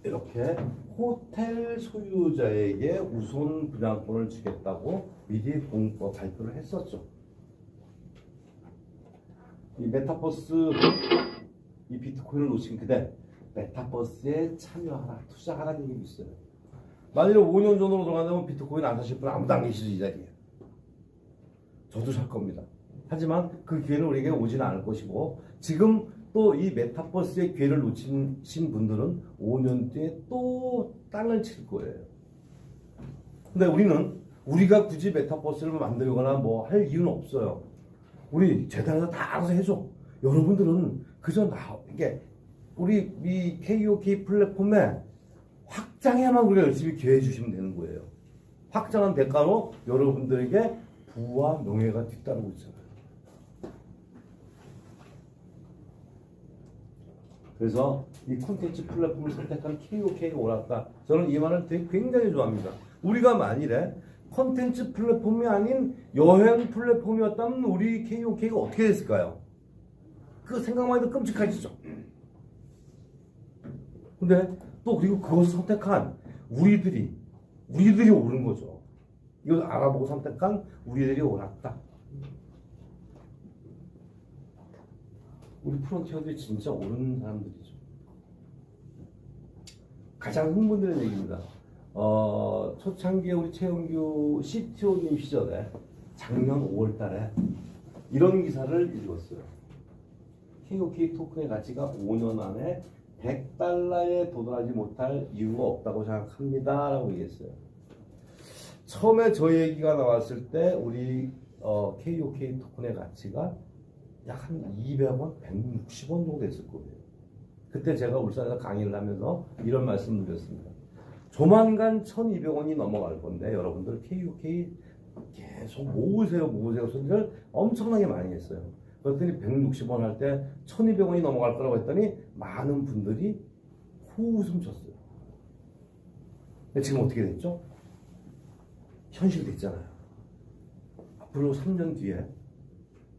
이렇게 호텔 소유자에게 우선 분양권을 주겠다고 미리 발표를 했었죠. 이 메타버스, 이 비트코인을 놓친 그대 메타버스에 참여하라, 투자하라는 얘기 있어요. 만일에 5년 전으로 돌아간다면 비트코인 안 사실 분 아무도 안 계시죠, 이 자리에. 저도 살 겁니다. 하지만 그 기회는 우리에게 오지는 않을 것이고 지금 또 이 메타버스의 기회를 놓친 분들은 5년 뒤에 또 땅을 칠 거예요. 근데 우리가 굳이 메타버스를 만들거나 뭐 할 이유는 없어요. 우리 재단에서 다 알아서 해줘. 여러분들은 그저 이게 우리 이 KOK 플랫폼에 확장에만 우리가 열심히 기여해 주시면 되는 거예요. 확장한 대가로 여러분들에게 부와 명예가 뒤따르고 있잖아요. 그래서 이 콘텐츠 플랫폼을 선택한 KOK가 옳았다. 저는 이 말을 굉장히 좋아합니다. 우리가 만일에 콘텐츠 플랫폼이 아닌 여행 플랫폼이었다면 우리 KOK가 어떻게 됐을까요? 그 생각만 해도 끔찍하시죠? 근데 또 그리고 그것을 선택한 우리들이 옳은 거죠. 이걸 알아보고 선택한 우리들이 옳았다. 우리 프론티어들이 진짜 옳은 사람들이죠. 가장 흥분되는 얘기입니다. 초창기에 우리 최영규 CTO님 시절에 작년 5월 달에 이런 기사를 읽었어요. KOK 토큰의 가치가 5년 안에 $100에 도달하지 못할 이유가 없다고 생각합니다. 라고 얘기했어요. 처음에 저 얘기가 나왔을 때 우리 KOK 토큰의 가치가 약 한 200원, 160원 정도 됐을 거예요. 그때 제가 울산에서 강의를 하면서 이런 말씀을 드렸습니다. 조만간 1,200원이 넘어갈 건데 여러분들 KOK 계속 모으세요 소리를 엄청나게 많이 했어요. 그랬더니 160원 할 때 1,200원이 넘어갈 거라고 했더니 많은 분들이 호웃음 쳤어요. 근데 지금 어떻게 됐죠? 현실이 됐잖아요. 앞으로 3년 뒤에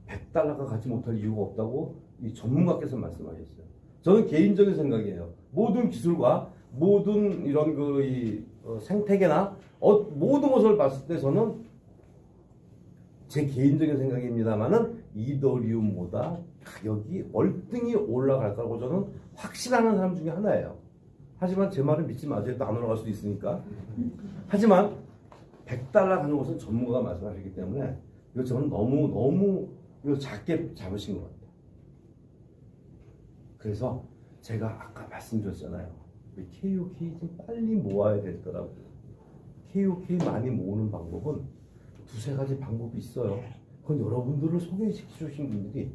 $100가 가지 못할 이유가 없다고 이 전문가께서 말씀하셨어요. 저는 개인적인 생각이에요. 모든 기술과 모든 이런 생태계나 모든 것을 봤을 때 저는 제 개인적인 생각입니다만은 이더리움보다 가격이 월등히 올라갈 거라고 저는 확신하는 사람 중에 하나예요. 하지만 제 말을 믿지 마세요. 또 안 올라갈 수도 있으니까. 하지만 $100 하는 것은 전문가가 말씀하셨기 때문에 이거 저는 너무 이거 작게 잡으신 것 같아요. 그래서 제가 아까 말씀드렸잖아요. 우리 KOK 좀 빨리 모아야 되더라고요. KOK 많이 모으는 방법은 두세 가지 방법이 있어요. 그건 여러분들을 소개시켜 주신 분들이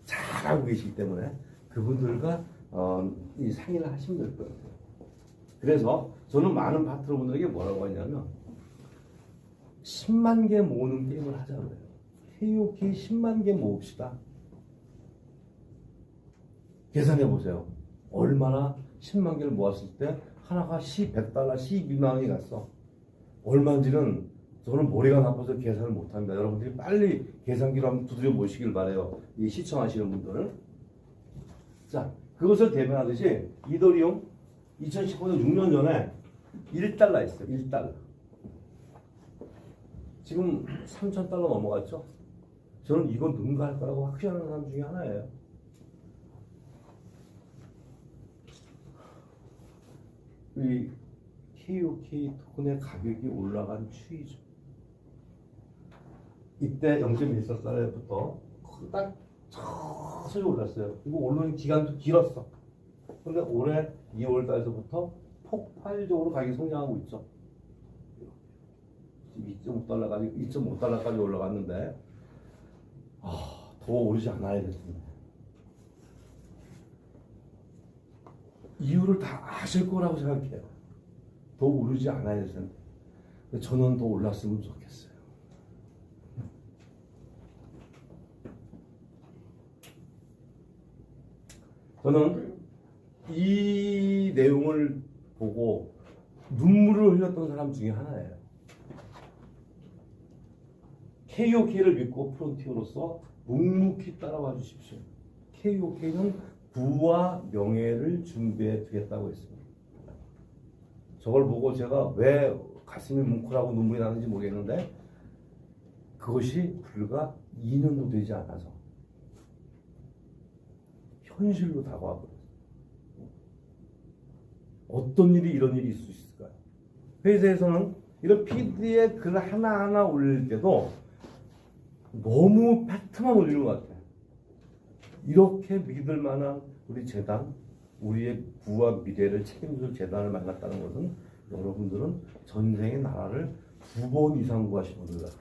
잘 알고 계시기 때문에 그분들과 이 상의를 하시면 될 거예요. 그래서 저는 많은 파트너분들에게 뭐라고 하냐면 10만 개 모으는 게임을 하자고 해요. KOK 10만 개 모읍시다. 계산해 보세요. 얼마나 10만 개를 모았을 때 하나가 $100, $12만 원이 갔어. 얼마인지는 저는 머리가 나빠서 계산을 못합니다. 여러분들이 빨리 계산기로 한번 두드려 보시길 바래요. 이 시청하시는 분들은. 자, 그것을 대변하듯이 이더리움 2015년 6년 전에 $1 있어요. $1. 지금 $3,000 넘어갔죠? 저는 이건 능가할 거라고 확신하는 사람 중에 하나예요. 이 KOK 토큰의 가격이 올라간 추이죠. 이때 0.14달러부터 딱 서서히 올랐어요. 그리고 올라오는 기간도 길었어. 근데 올해 2월 달서부터 폭발적으로 가격이 성장하고 있죠. 2.5달러까지 올라갔는데 더 오르지 않아야 됐습니다. 이유를 다 아실 거라고 생각해요. 더 오르지 않아야 됐는데 저는 더 올랐으면 좋겠어요. 저는 이 내용을 보고 눈물을 흘렸던 사람 중에 하나예요. KOK를 믿고 프론티어로서 묵묵히 따라와 주십시오. KOK는 부와 명예를 준비해 두겠다고 했습니다. 저걸 보고 제가 왜 가슴이 뭉클하고 눈물이 나는지 모르겠는데 그것이 불과 2년도 되지 않아서 현실로 다가와버렸어요. 어떤 일이 이런 일이 있을 수 있을까요? 회사에서는 이런 PD의 글 하나하나 올릴 때도 너무 팩트만 올리는 것 같아요. 이렇게 믿을 만한 우리 재단, 우리의 부와 미래를 책임질 재단을 만났다는 것은 여러분들은 전생의 나라를 2번 이상 구하신 분들 같아요.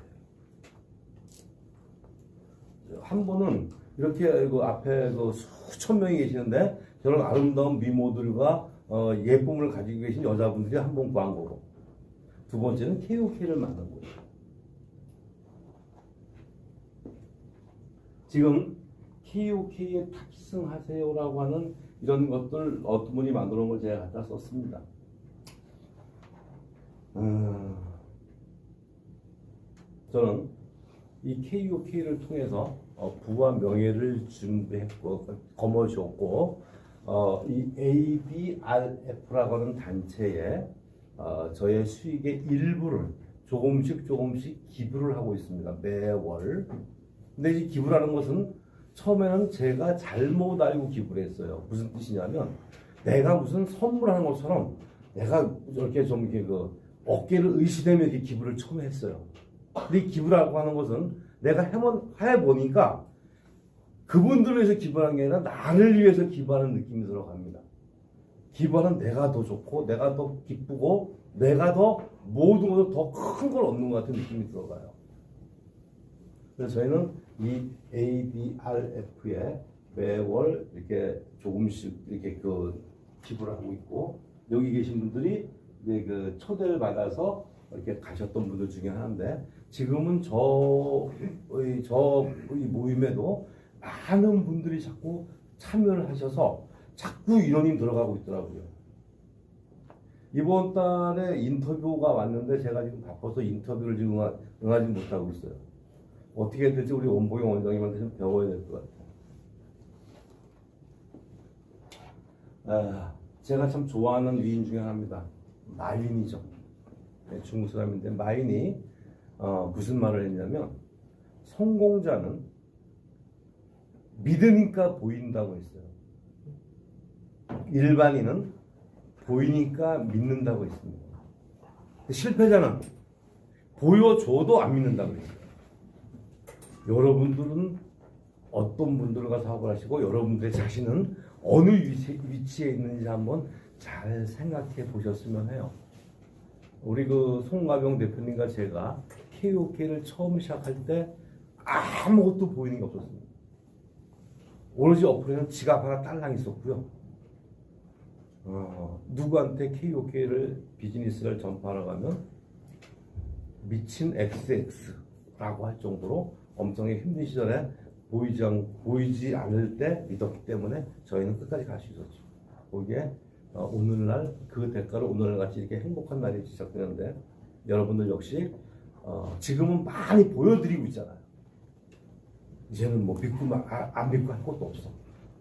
한 번은 이렇게 그 앞에 그 수천 명이 계시는데 저런 아름다운 미모들과 예쁨을 가지고 계신 여자분들이 한 번 구한 거고, 두 번째는 KOK를 만난 거예요. 지금 KOK에 탑승하세요라고 하는 이런 것들 어떤 분이 만들어 놓은 걸 제가 갖다 썼습니다. 저는 이 KOK를 통해서 부와 명예를 준비했고 거머쥐었고 이 ABRF라고 하는 단체에 저의 수익의 일부를 조금씩 기부를 하고 있습니다. 매월. 근데 이 기부라는 것은 처음에는 제가 잘못 알고 기부를 했어요. 무슨 뜻이냐면 내가 무슨 선물하는 것처럼 내가 이렇게 좀 이렇게 그 어깨를 의시되며 이렇게 기부를 처음에 했어요. 근데 이 기부라고 하는 것은 내가 해보니까 그분들을 위해서 기부하는 게 아니라 나를 위해서 기부하는 느낌이 들어갑니다. 기부하는 내가 더 좋고 내가 더 기쁘고 내가 더 모든 것을 더 큰 걸 얻는 것 같은 느낌이 들어가요. 그래서 저희는 이 ADRF에 매월 이렇게 조금씩 이렇게 그 기부를 하고 있고, 여기 계신 분들이 이제 그 초대를 받아서 이렇게 가셨던 분들 중에 하나인데, 지금은 저희 모임에도 많은 분들이 자꾸 참여를 하셔서 자꾸 인원이 들어가고 있더라고요. 이번 달에 인터뷰가 왔는데 제가 지금 바빠서 인터뷰를 지금 응하지 못하고 있어요. 어떻게 될지 우리 원봉영 원장님한테 좀 배워야 될 것 같아요. 제가 참 좋아하는 위인 중에 하나입니다. 마윈이죠. 중국 사람인데 마윈이 무슨 말을 했냐면, 성공자는 믿으니까 보인다고 했어요. 일반인은 보이니까 믿는다고 했습니다. 실패자는 보여줘도 안 믿는다고 했어요. 여러분들은 어떤 분들과 사업을 하시고 여러분들의 자신은 어느 위치에 있는지 한번 잘 생각해 보셨으면 해요. 우리 그 송가병 대표님과 제가 KOK를 처음 시작할 때 아무것도 보이는 게 없었습니다. 오로지 어플에는 지갑 하나 딸랑 있었고요. 누구한테 KOK를 비즈니스를 전파하러 가면 미친 XX라고 할 정도로 엄청나게 힘든 시절에 보이지 않을 때 믿었기 때문에 저희는 끝까지 갈 수 있었죠. 거기에 오늘날 그 대가로 오늘날 같이 이렇게 행복한 날이 시작되는데, 여러분들 역시 지금은 많이 보여드리고 있잖아요. 이제는 뭐 믿고 안 믿고 할 것도 없어.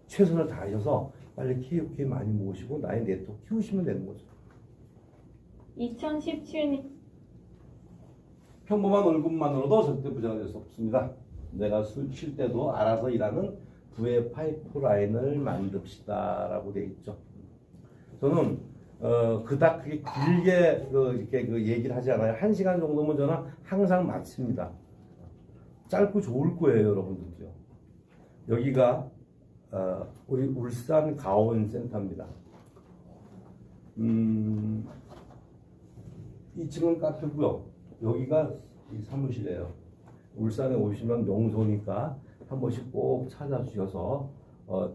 최선을 다하셔서 빨리 KOK 많이 모으시고 나의 네트워크 키우시면 되는 거죠. 2017년 평범한 얼굴만으로도 절대 부자가 될 수 없습니다. 내가 쉴 때도 알아서 일하는 부의 파이프라인을 만듭시다라고 되어 있죠. 저는 그닥 그게 길게 이렇게 얘기를 하지 않아요. 1시간 정도면 저는 항상 마칩니다. 짧고 좋을 거예요, 여러분들도요. 여기가 우리 울산 가온센터입니다. 2층은 카페고요. 여기가 이 사무실이에요. 울산에 오시면 명소니까 한 번씩 꼭 찾아주셔서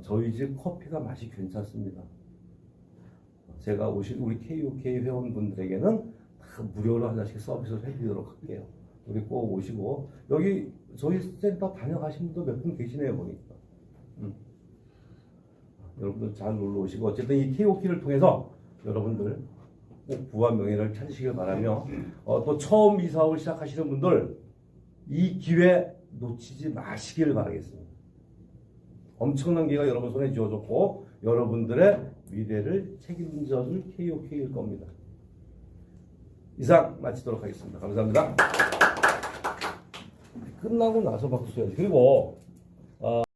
저희 집 커피가 맛이 괜찮습니다. 제가 오실 우리 KOK 회원분들에게는 다 무료로 하나씩 서비스를 해드리도록 할게요. 우리 꼭 오시고, 여기 저희 센터 다녀가신 분도 몇 분 계시네요, 보니까. 여러분들 잘 놀러 오시고, 어쨌든 이 KOK를 통해서 여러분들 꼭 부와 명예를 찾으시길 바라며, 또 처음 이 사업을 시작하시는 분들 이 기회 놓치지 마시길 바라겠습니다. 엄청난 기회가 여러분 손에 쥐어졌고 여러분들의 미래를 책임져줄 KOK일 겁니다. 이상 마치도록 하겠습니다. 감사합니다. 끝나고 나서 박수 쳐야지. 그리고